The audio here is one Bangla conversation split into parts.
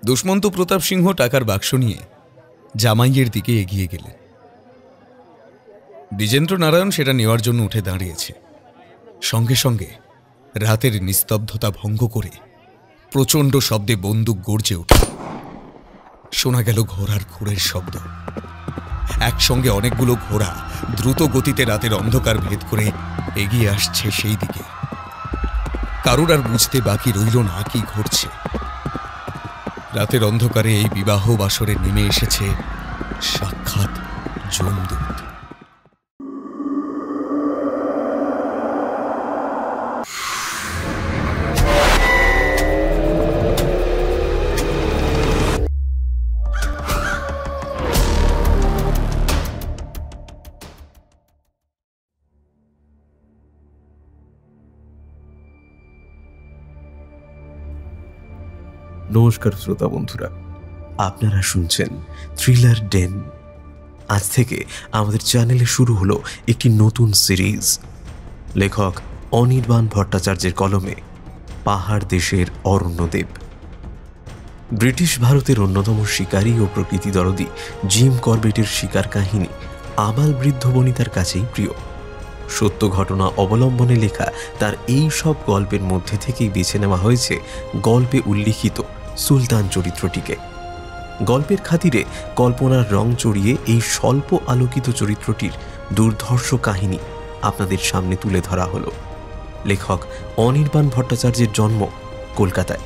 দুষ্মন্ত প্রতাপ সিংহ টাকার বাক্স নিয়ে জামাইয়ের দিকে এগিয়ে গেলেন। দ্বিজেন্দ্র নারায়ণ সেটা নেওয়ার জন্য উঠে দাঁড়িয়েছে। সঙ্গে সঙ্গে রাতের নিস্তব্ধতা ভঙ্গ করে প্রচণ্ড শব্দে বন্দুক গর্জে উঠল। শোনা গেল ঘোড়ার খুঁড়ের শব্দ। একসঙ্গে অনেকগুলো ঘোড়া দ্রুত গতিতে রাতের অন্ধকার ভেদ করে এগিয়ে আসছে সেই দিকে। কারুর আর বুঝতে বাকি রইল না কি ঘটছে। রাতের অন্ধকারে এই বিবাহ বাসরে নেমে এসেছে সাক্ষাৎ যমদূত। নমস্কার শ্রোতা বন্ধুরা, আপনারা শুনছেন থ্রিলার ডেন। আজ থেকে আমাদের চ্যানেলে শুরু হলো একটি নতুন সিরিজ। লেখক অনির্বাণ ভট্টাচার্যের কলমে পাহাড় দেশের অরণ্যদেব। ব্রিটিশ ভারতের অন্যতম শিকারী ও প্রকৃতি দরদী জিম করবেটের শিকার কাহিনী আবাল বৃদ্ধ বনিতার কাছেই প্রিয়। সত্য ঘটনা অবলম্বনে লেখা তার এই সব গল্পের মধ্যে থেকেই বেছে নেওয়া হয়েছে গল্পে উল্লিখিত সুলতান চরিত্রটিকে। গল্পের খাতিরে কল্পনার রং চড়িয়ে এই স্বল্প আলোকিত চরিত্রটির দুর্ধর্ষ কাহিনী আপনাদের সামনে তুলে ধরা হলো। লেখক অনির্বাণ ভট্টাচার্যের জন্ম কলকাতায়।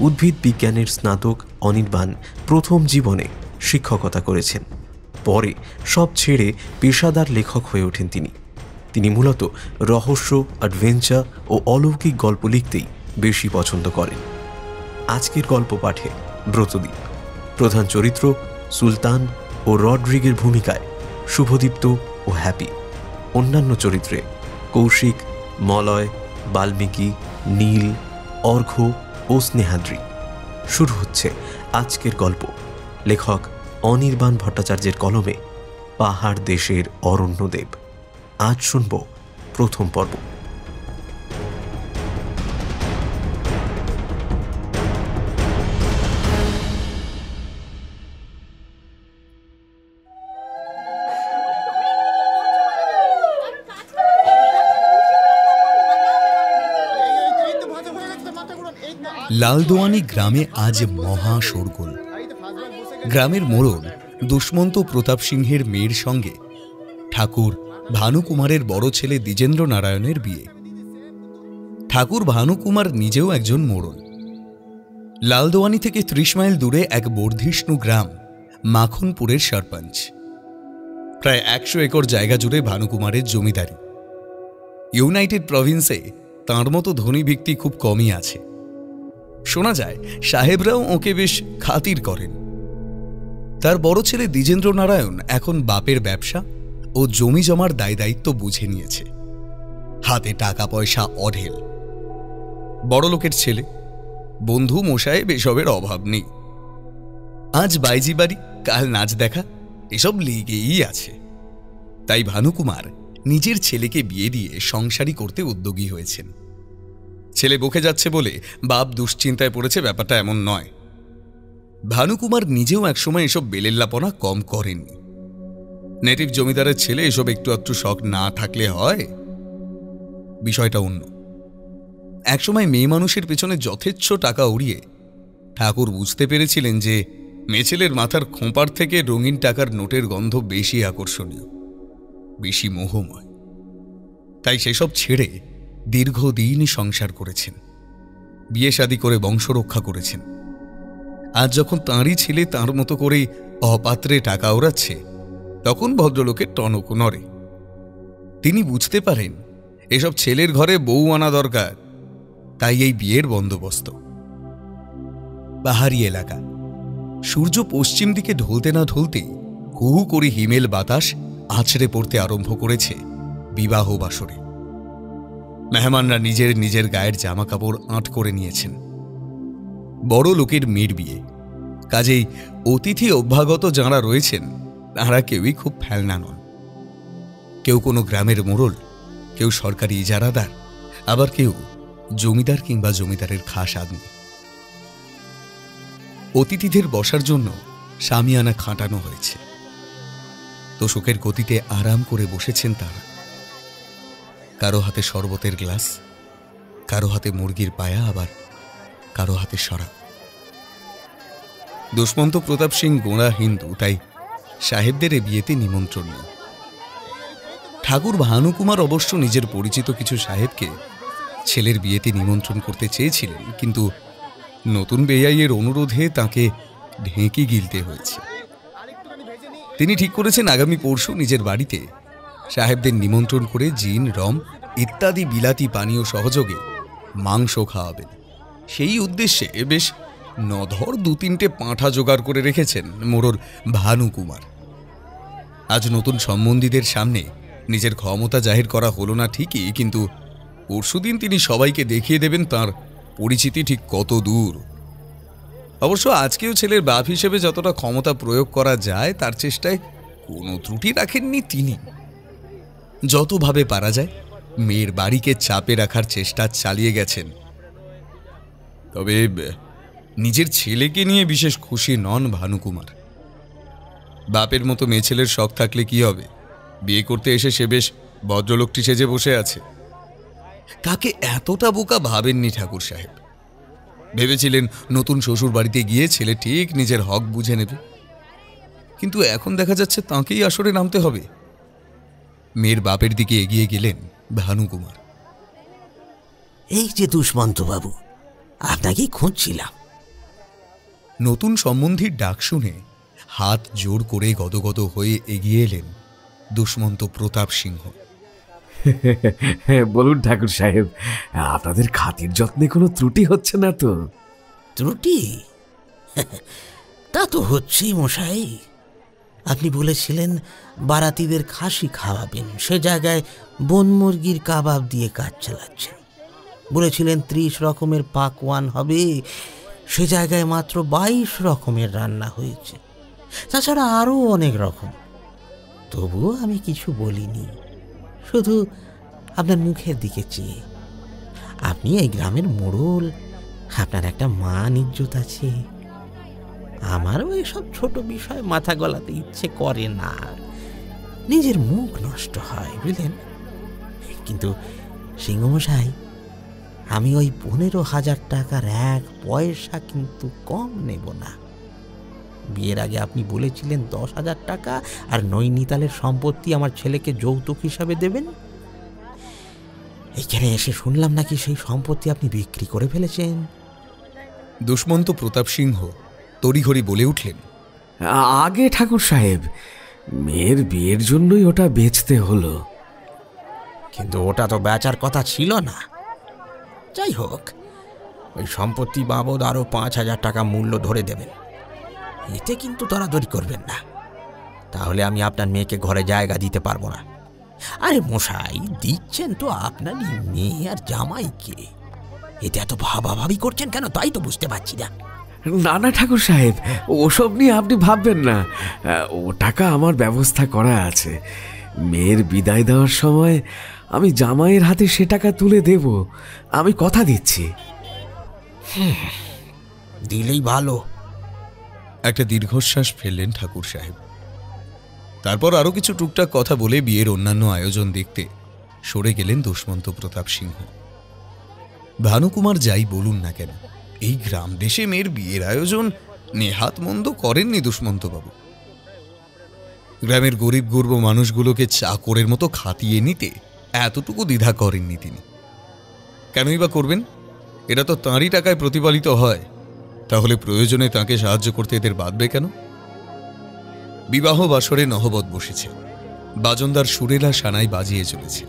উদ্ভিদ বিজ্ঞানের স্নাতক অনির্বাণ প্রথম জীবনে শিক্ষকতা করেছেন। পরে সব ছেড়ে পেশাদার লেখক হয়ে ওঠেন তিনি মূলত রহস্য, অ্যাডভেঞ্চার ও অলৌকিক গল্প লিখতেই বেশি পছন্দ করেন। আজকের গল্প পাঠে ব্রতদীপ। প্রধান চরিত্র সুলতান ও রড্রিগের ভূমিকায় শুভদীপ্ত ও হ্যাপি। অন্যান্য চরিত্রে কৌশিক, মলয়, বাল্মীকি, নীল, অর্ঘ্য ও স্নেহাদ্রি। শুরু হচ্ছে আজকের গল্প। লেখক অনির্বাণ ভট্টাচার্যের কলমে পাহাড় দেশের অরণ্যদেব। আজ শুনব প্রথম পর্ব। লালদোয়ানি গ্রামে আজ মহা শোরগোল। গ্রামের মোড়ল দুষ্মন্ত প্রতাপ সিংহের মেয়ের সঙ্গে ঠাকুর ভানুকুমারের বড় ছেলে দ্বিজেন্দ্র নারায়ণের বিয়ে। ঠাকুর ভানুকুমার নিজেও একজন মোড়ল। লালদোয়ানি থেকে ৩০ মাইল দূরে এক বর্ধিষ্ণু গ্রাম মাখনপুরের সরপঞ্চ। প্রায় ১০০ একর জায়গা জুড়ে ভানুকুমারের জমিদারি। ইউনাইটেড প্রভিন্সে তাঁর মতো ধনী ব্যক্তি খুব কমই আছে। শোনা যায় সাহেবরাও ওকে বেশ খাতির করেন। তার বড় ছেলে দ্বিজেন্দ্র নারায়ণ এখন বাপের ব্যবসা ও জমি জমার দায় দায়িত্ব বুঝে নিয়েছে। হাতে টাকা পয়সা অঢেল। বড় লোকের ছেলে, বন্ধু মশায় এসবের অভাব নেই। আজ বাইজি বাড়ি, কাল নাচ দেখা, এসব লেগেই আছে। তাই ভানুকুমার নিজের ছেলেকে বিয়ে দিয়ে সংসারী করতে উদ্যোগী হয়েছেন। ছেলে বকে যাচ্ছে বলে বাপ দুশ্চিন্তায় পড়েছে, ব্যাপারটা এমন নয়। ভানুকুমার নিজেও একসময় এসব বেলেল্লাপনা কম করেননি। নেটিভ জমিদারের ছেলে, এসব একটু একটু শখ না থাকলে হয়? বিষয়টা অন্য। একসময় মেয়ে মানুষের পেছনে যথেচ্ছ টাকা উড়িয়ে ঠাকুর বুঝতে পেরেছিলেন যে মেয়ে ছেলের মাথার খোঁপার থেকে রঙিন টাকার নোটের গন্ধ বেশি আকর্ষণীয়, বেশি মোহময়। তাই সেসব ছেড়ে দীর্ঘদিন সংসার করেছেন, বিয়ে শাদী করে বংশ রক্ষা করেছেন। আজ যখন তাঁরই ছেলে তাঁর মতো করেই অপাত্রে টাকা ওড়াচ্ছে, তখন ভদ্রলোকের টনক নড়ে। তিনি বুঝতে পারেন এসব ছেলের ঘরে বউ আনা দরকার। তাই এই বিয়ের বন্দোবস্ত। পাহাড়ি এলাকা। সূর্য পশ্চিম দিকে ঢলতে না ঢলতেই হু হু করে হিমেল বাতাস আছড়ে পড়তে আরম্ভ করেছে বিবাহ বাসরে। মেহমানরা নিজের নিজের গায়ের জামা কাপড় আঁট করে নিয়েছেন। বড় লোকের মেয়ের বিয়ে, কাজেই অতিথি অভ্যাগত যাঁরা রয়েছেন তাঁরা কেউই খুব ফেলনা নন। কেউ কোনো গ্রামের মোড়ল, কেউ সরকারি ইজারাদার, আবার কেউ জমিদার কিংবা জমিদারের খাস আদমি। অতিথিদের বসার জন্য শামিয়ানা খাটানো হয়েছে। তোশকের গতিতে আরাম করে বসেছেন তারা। কারো হাতে শরবতের গ্লাস, কারো হাতে মুরগির পায়া, আবার কারো হাতে শরাব। দুষ্মন্ত প্রতাপ সিং গোঁড়া হিন্দু, তাই সাহেবদের এ বিয়েতে নিমন্ত্রণ নেই। ঠাকুর ভানুকুমার অবশ্য নিজের পরিচিত কিছু সাহেবকে ছেলের বিয়েতে নিমন্ত্রণ করতে চেয়েছিলেন, কিন্তু নতুন বেয়াইয়ের অনুরোধে তাকে ঢেঁকি গিলতে হয়েছে। তিনি ঠিক করেছেন আগামী পরশু নিজের বাড়িতে সাহেবদের নিমন্ত্রণ করে জিন, রম ইত্যাদি বিলাতি পানীয় সহযোগে মাংস খাওয়াবেন। সেই উদ্দেশ্যে বেশ নধর 2-3টে পাঁঠা জোগাড় করে রেখেছেন মোড়ল ভানুকুমার। আজ নতুন সম্বন্ধীদের সামনে নিজের ক্ষমতা জাহির করা হলো না ঠিকই, কিন্তু পরশুদিন তিনি সবাইকে দেখিয়ে দেবেন তার পরিচিতি ঠিক কত দূর। অবশ্য আজকেও ছেলের বাপ হিসেবে যতটা ক্ষমতা প্রয়োগ করা যায় তার চেষ্টায় কোনো ত্রুটি রাখেননি তিনি। যতভাবে পারা যায় মেয়ের বাড়িকে চাপে রাখার চেষ্টা চালিয়ে গেছেন। তবে নিজের ছেলেকে নিয়ে বিশেষ খুশি নন ভানুকুমার। বাপের মতো মেয়ে ছেলের শখ থাকলে কি হবে, বিয়ে করতে এসে সে বেশ ভদ্রলোকটি সেজে বসে আছে। তাকে এতটা বোকা ভাবেননি ঠাকুর সাহেব। ভেবেছিলেন নতুন শ্বশুর বাড়িতে গিয়ে ছেলে ঠিক নিজের হক বুঝে নেবে, কিন্তু এখন দেখা যাচ্ছে তাঁকেই আসরে নামতে হবে। মেয়ের বাপের দিকে এগিয়ে গেলেন ভানুকুমার। এই যে দুষ্মন্ত বাবু, আপনাকেই খুঁজছিলাম। নতুন সম্বন্ধীর ডাক শুনে হাত জোর করে গদগদ হয়ে এগিয়ে এলেন দুষ্মন্ত প্রতাপ সিংহ। বলুন ঠাকুর সাহেব, আপনাদের খাতির যত্নে কোনো ত্রুটি হচ্ছে না তো? ত্রুটি? তা তো হচ্ছেই মশাই। আপনি বলেছিলেন বারাতিদের খাসি খাওয়াবেন, সে জায়গায় বন মুরগির কাবাব দিয়ে কাজ চালাচ্ছেন। বলেছিলেন 30 রকমের পাকওয়ান হবে, সে জায়গায় মাত্র 22 রকমের রান্না হয়েছে। তাছাড়া আরও অনেক রকম। তবুও আমি কিছু বলিনি, শুধু আপনার মুখের দিকে চেয়ে। আপনি এই গ্রামের মোড়ল, আপনার একটা মান ইজ্জত আছে। আমারও এসব ছোট বিষয় মাথা গলাতে ইচ্ছে করে না, নিজের মুখ নষ্ট হয় বুঝলেন। কিন্তু সিংহমশাই, আমি ওই 15,000 টাকার 1 পয়সা কিন্তু কম নেব না। বিয়ের আগে আপনি বলেছিলেন 10,000 টাকা আর নৈনিতালের সম্পত্তি আমার ছেলেকে যৌতুক হিসাবে দেবেন। এখানে এসে শুনলাম নাকি সেই সম্পত্তি আপনি বিক্রি করে ফেলেছেন। দুষ্মন্ত প্রতাপ সিংহ তড়িঘড়ি বলে উঠলেন, আগে ঠাকুর সাহেব, মেয়ের বিয়ের জন্যই ওটা বেচতে হলো। কিন্তু ওটা তো বেচার কথা ছিল না। যাই হোক, ওই সম্পত্তি বাবদ আরো 5,000 টাকা মূল্য ধরে দেবেন। এতে কিন্তু দরাদরি করবেন না, তাহলে আমি আপনার মেয়েকে ঘরে জায়গা দিতে পারবো না। আরে মশাই, দিচ্ছেন তো আপনারই মেয়ে আর জামাইকে, এতে এত ভাবাভাবি করছেন কেন তাই তো বুঝতে পারছি না। না না ঠাকুর সাহেব, ওসব নিয়ে আপনি ভাববেন না। ও টাকা আমার ব্যবস্থা করা আছে। মেয়ের বিদায় দেওয়ার সময় আমি জামাইয়ের হাতে সে টাকা তুলে দেব, আমি কথা দিচ্ছি। দিলেই ভালো। একটা দীর্ঘশ্বাস ফেললেন ঠাকুর সাহেব। তারপর আরো কিছু টুকটাক কথা বলে বিয়ের অন্যান্য আয়োজন দেখতে সরে গেলেন দুষ্মন্ত প্রতাপ সিংহ। ভানুকুমার যাই বলুন না কেন, এই গ্রাম দেশে মেয়ের বিয়ের আয়োজন নেহাত মন্দ করেননি দুষ্মন্তবাবু। গ্রামের গরিব গুরব মানুষগুলোকে চাকরের মতো খাটিয়ে নিতে এতটুকু দ্বিধা করেননি তিনি। কেনই বা করবেন? এরা তো তাঁরই টাকায় প্রতিপালিত হয়, তাহলে প্রয়োজনে তাকে সাহায্য করতে এদের বাঁধবে কেন? বিবাহ বাসরে নহবত বসেছে, বাজনদার সুরেলা সানাই বাজিয়ে চলেছে।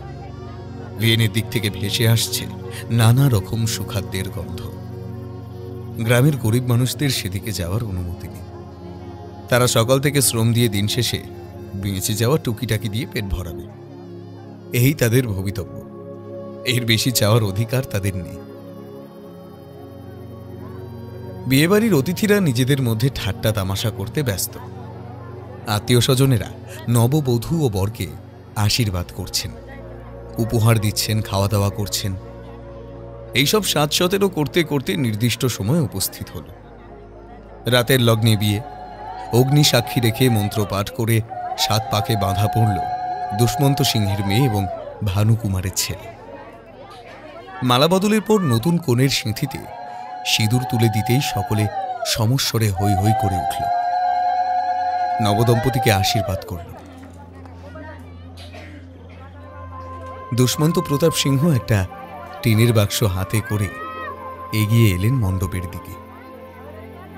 ভিয়েনের দিক থেকে ভেসে আসছে নানা রকম সুখাদ্যের গন্ধ। গ্রামের গরিব মানুষদের সেদিকে যাওয়ার অনুমতি নেই। তারা সকাল থেকে শ্রম দিয়ে দিন শেষে বেঁচে যাওয়া টুকিটাকি দিয়ে পেট ভরাবে, এই তাদের ভবিতব্য। এর বেশি চাওয়ার অধিকার তাদের নেই। বিয়েবাড়ির অতিথিরা নিজেদের মধ্যে ঠাট্টা তামাশা করতে ব্যস্ত। আত্মীয় স্বজনেরা নববধূ ও বরকে আশীর্বাদ করছেন, উপহার দিচ্ছেন, খাওয়া দাওয়া করছেন। এইসব 7-17 করতে করতে নির্দিষ্ট সময় উপস্থিত হল। রাতের লগ্নে বিয়ে। অগ্নি সাক্ষী রেখে মন্ত্র পাঠ করে 7 পাকে বাঁধা পড়ল দুষ্মন্ত সিংহের মেয়ে এবং ভানুকুমারের ছেলে। মালাবদলের পর নতুন কনের সিঁথিতে সিঁদুর তুলে দিতেই সকলে সমস্বরে হৈ হৈ করে উঠল। নবদম্পতিকে আশীর্বাদ করল। দুষ্মন্ত প্রতাপ সিংহ একটা টিনের বাক্স হাতে করে এগিয়ে এলেন মণ্ডপের দিকে।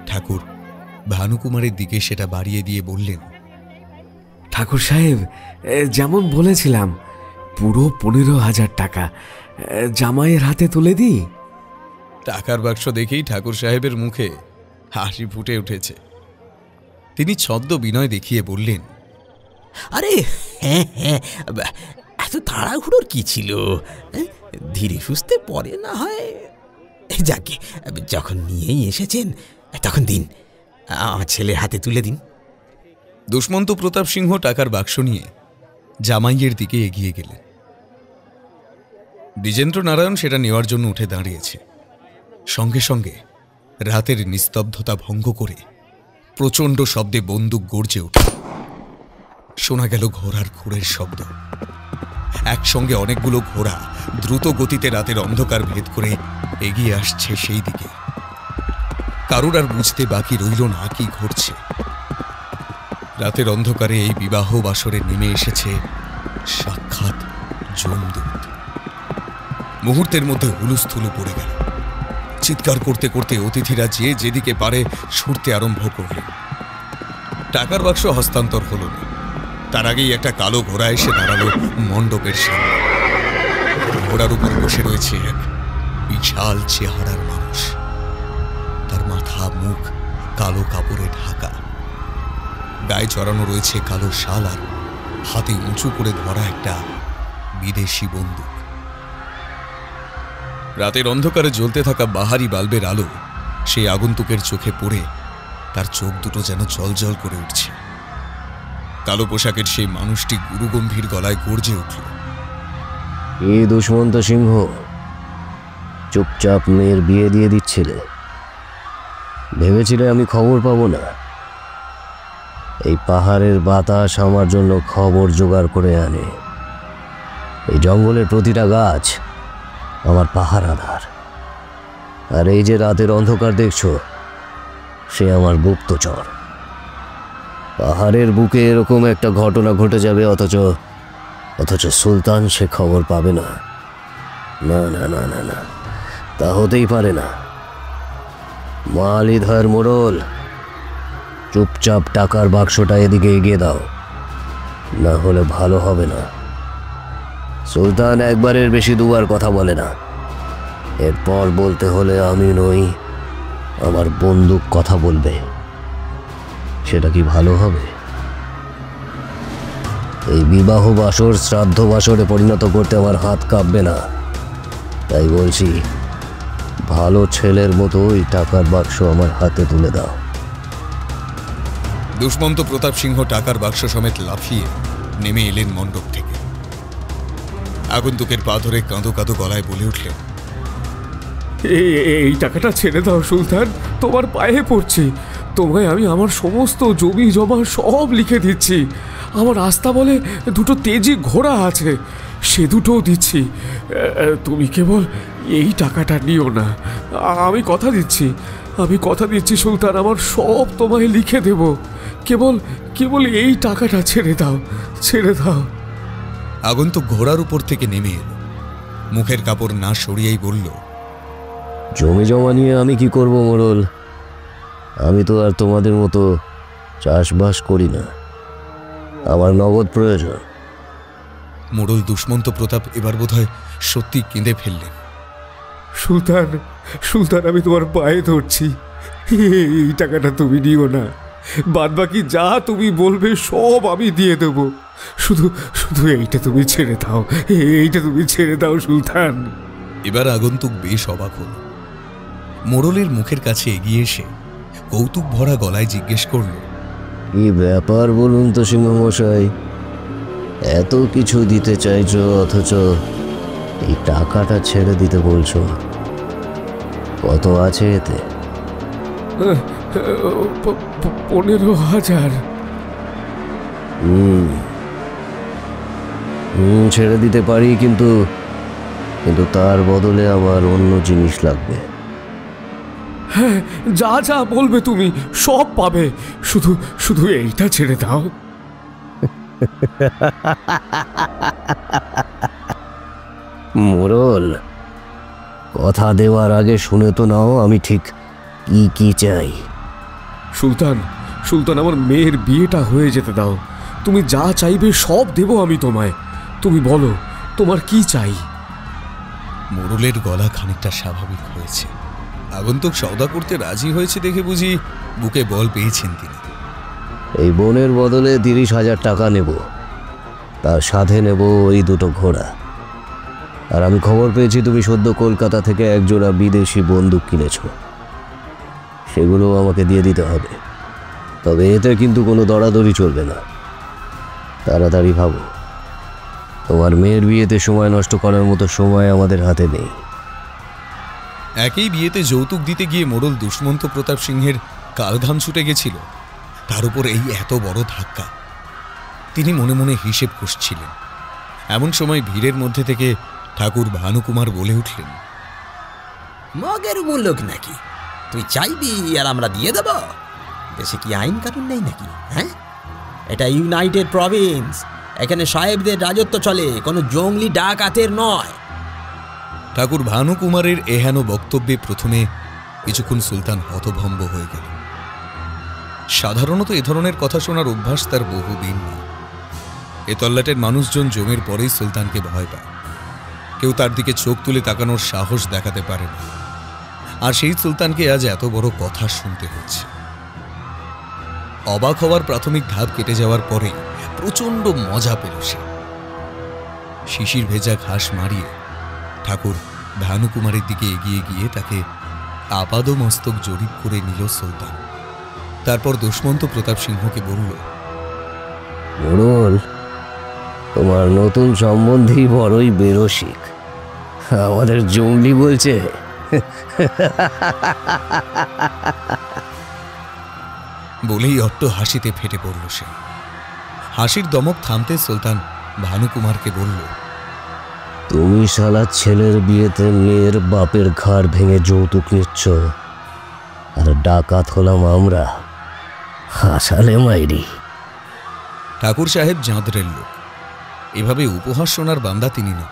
ঠাকুর ভানুকুমারের দিকে সেটা বাড়িয়ে দিয়ে বললেন, ঠাকুর সাহেব, যেমন বলেছিলাম পুরো 15,000 টাকা জামাইয়ের হাতে তুলে দিই। টাকার বাক্স দেখেই ঠাকুর সাহেবের মুখে হাসি ফুটে উঠেছে। তিনি ছদ্ম বিনয় দেখিয়ে বললেন, আরে হ্যাঁ হ্যাঁ, এত তাড়াহুড়োর কি ছিল? ধীরে সুস্থে পরে না হয়। যাকে যখন নিয়েই এসেছেন তখন দিন, আমার ছেলের হাতে তুলে দিন। দুষ্মন্ত প্রতাপ সিংহ টাকার বাক্স নিয়ে জামাইয়ের দিকে এগিয়ে গেলেন। দ্বিজেন্দ্র নারায়ণ সেটা নেওয়ার জন্য উঠে দাঁড়িয়েছে। সঙ্গে সঙ্গে রাতের নিস্তব্ধতা ভঙ্গ করে প্রচণ্ড শব্দে বন্দুক গর্জে উঠল। শোনা গেল ঘোড়ার খুরের শব্দ। একসঙ্গে অনেকগুলো ঘোড়া দ্রুত গতিতে রাতের অন্ধকার ভেদ করে এগিয়ে আসছে সেই দিকে। কারুর আর বুঝতে বাকি রইল না কি ঘটছে। রাতের অন্ধকারে এই বিবাহ বাসরে নেমে এসেছে সাক্ষাৎ যমদূত। মুহূর্তের মধ্যে হুলুস্থুলু পড়ে গেল। চিৎকার করতে করতে অতিথিরা যে যেদিকে পারে ছুটতে আরম্ভ করলেন। টাকার বাক্স হস্তান্তর হল না, তার আগেই একটা কালো ঘোড়া এসে দাঁড়ালো মণ্ডপের সামনে। ঘোড়ার উপর বসে রয়েছে এক বিশাল চেহারার মানুষ। তার মাথা মুখ কালো কাপড়ে ঢাকা, গায়ে চড়ানো রয়েছে কালো শাল, আর হাতে উঁচু করে ধরা একটা বিদেশি বন্দুক। রাতের অন্ধকারে জ্বলতে থাকা বাহারি বাল্বের আলো সেই আগন্তুকের চোখে পড়ে তার চোখ দুটো যেন জলজল করে উঠছে। কালো পোশাকের সেই মানুষটি গুরুগম্ভীর গলায় গর্জে উঠল, এই দুষ্মন্ত সিংহ, চুপচাপ মেয়ের বিয়ে দিয়ে দিচ্ছিলে? ভেবেছিলে আমি খবর পাবো না? এই পাহাড়ের বাতাস আমার জন্য খবর জোগাড় করে আনে। এই জঙ্গলের প্রতিটা গাছ আমার পাহারাদার। আর এই যে রাতের অন্ধকার দেখছো, সে আমার গুপ্তচর। পাহাড়ের বুকে এরকম একটা ঘটনা ঘটে যাবে, অথচ সুলতান সে খবর পাবে না। না না না না না, তা হতেই পারে না। মালিধর মোড়ল, চুপচাপ টাকার বাক্সটা এদিকে এগিয়ে দাও, না হলে ভালো হবে না। সুলতান একবারের বেশি দুবার কথা বলে না। এরপর বলতে হলে আমি নই, আমার বন্দুক কথা বলবে। সেটা কি ভালো হবে? এই বিবাহ বাসর শ্রাদ্ধ বাসরে পরিণত করতে আমার হাত কাঁপবে না। তাই বলছি, ভালো ছেলের মতো ওই টাকার বাক্স আমার হাতে তুলে দাও। দুষ্মন্ত প্রতাপ সিংহ টাকার বাক্স সমেত লাফিয়ে নেমে এলেন মণ্ডপ থেকে। আগন্তুকের পা ধরে কাঁদো কাঁদো গলায় বলে উঠলেন, এই টাকাটা ছেড়ে দাও সুলতান, তোমার পায়ে পড়ছি। তোমায় আমি আমার সমস্ত জমি জমা সব লিখে দিচ্ছি। আমার আস্থা বলে 2টো তেজি ঘোড়া আছে, সে দুটোও দিচ্ছি। তুমি কেবল এই টাকাটা নিও না। আমি কথা দিচ্ছি সুলতান, আমার সব তোমায় লিখে দেব। কেবল এই টাকাটা ছেড়ে দাও। আগন্তুক ঘোড়ার উপর থেকে নেমে এল। মুখের কাপড় না সরিয়েই বলল, জমি জমা নিয়ে আমি কি করব মোড়ল? আমি তো আর তোমাদের মতো চাষবাস করি না, আমার নগদ প্রয়োজন। মোড়ল দুষ্মন্ত প্রতাপ এবার বোধহয় সত্যি কেঁদে ফেললেন। সুলতান, আমি তোমার পায়ে ধরছি, এই টাকাটা তুমি নিও না। বাদ বাকি যা তুমি বলবে সব আমি দিয়ে দেব। শুধু এইটা তুমি ছেড়ে দাও সুলতান। এবার আগন্তুক বেশ অবাক হল। মোড়লের মুখের কাছে এগিয়ে এসে কৌতুক ভরা গলায় জিজ্ঞেস করল, কি ব্যাপার বলুন তো সিংহমশাই? এত কিছু দিতে চাইছো, অথচ এই টাকাটা ছেড়ে দিতে বলছো? কত আছে এতে? 15,000। ছেড়ে দিতে পারি, কিন্তু কিন্তু তার বদলে আমার অন্য জিনিস লাগবে। হ্যাঁ, যা যা বলবে তুমি সব পাবে, শুধু শুধু এইটা ছেড়ে দাও। মোড়ল, কথা দেওয়ার আগে শুনে তো নাও আমি ঠিক কি কি চাই। সুলতান, সুলতান, আমার মেয়ের বিয়েটা হয়ে যেতে দাও। তুমি যা চাইবে সব দেব আমি তোমায়। তুমি বলো তোমার কি চাই। মোড়লের গলা খানিকটা স্বাভাবিক হয়েছে। আগন্তুক সওদা করতে রাজি হয়েছে দেখে বুঝি বুকে বল পেয়েছেন তিনি। এই বোনের বদলে 30,000 টাকা নেব, তার সাথে নেব ওই দুটো ঘোড়া। আর আমি খবর পেয়েছি তুমি সদ্য কলকাতা থেকে একজোড়া বিদেশি বন্দুক কিনেছ, সেগুলো আমাকে দিয়ে দিতে হবে। তবে এতে কিন্তু কোনো দরাদরি চলবে না। তাড়াতাড়ি ভাবো, তোমার মেয়ের বিয়েতে সময় নষ্ট করার মতো সময় আমাদের হাতে নেই। একই বিয়েতে যৌতুক দিতে গিয়ে মোড়ল দুষ্মন্ত প্রতাপ সিংহের কালঘাম ছুটে গেছিল, তার উপর এই এত বড় ধাক্কা। তিনি মনে মনে হিসেব কষছিলেন। এমন সময় ভিড়ের মধ্যে থেকে ঠাকুর ভানুকুমার বলে উঠলেন, মগের মূল্যক নাকি? তুই চাইবি আর আমরা দিয়ে দেব? দেশে কি আইন কানুন নেই নাকি? হ্যাঁ, এটা ইউনাইটেড প্রভিন্স, এখানে সাহেবদের রাজত্ব চলে, কোনো জঙ্গলি ডাকাতের নয়। ঠাকুর ভানুকুমারের এহেন বক্তব্যে প্রথমে কিছুক্ষণ সুলতান হতভম্ব হয়ে গেল। সাধারণত এ ধরনের কথা শোনার অভ্যাস তার বহুদিন নেই। এ তল্লাটের মানুষজন জমের পরেই সুলতানকে ভয় পায়। কেউ তার দিকে চোখ তুলে তাকানোর সাহস দেখাতে পারে না। আর সেই সুলতানকে আজ এত বড় কথা শুনতে হচ্ছে। অবাক হওয়ার প্রাথমিক ধাপ কেটে যাওয়ার পরে প্রচণ্ড মজা পেল সে। শিশির ভেজা ঘাস মারিয়ে ঠাকুর ভানুকুমারের দিকে এগিয়ে গিয়ে তাকে আপাদমস্তক জরিপ করে নিল সুলতান। তারপর দুষ্মন্ত প্রতাপ সিংহকে বলল, মোড়ল, তোমার নতুন সম্বন্ধী বড়ই বেরসিক। আমাদের জঙ্গলি বলছে। বলেই অট্ট হাসিতে ফেটে পড়ল সে। হাসির দমক থামতে সুলতান ভানুকুমারকে বলল, তুমি শালা ছেলের বিয়েতে মেয়ের বাপের ঘাড় ভেঙে যৌতুক নিচ্ছ, আর ডাকাত হলাম আমরা। হাসালে মাইরি। ঠাকুর সাহেব জাঁদরের লোক, এভাবে উপহাস শোনার বান্দা তিনি নন।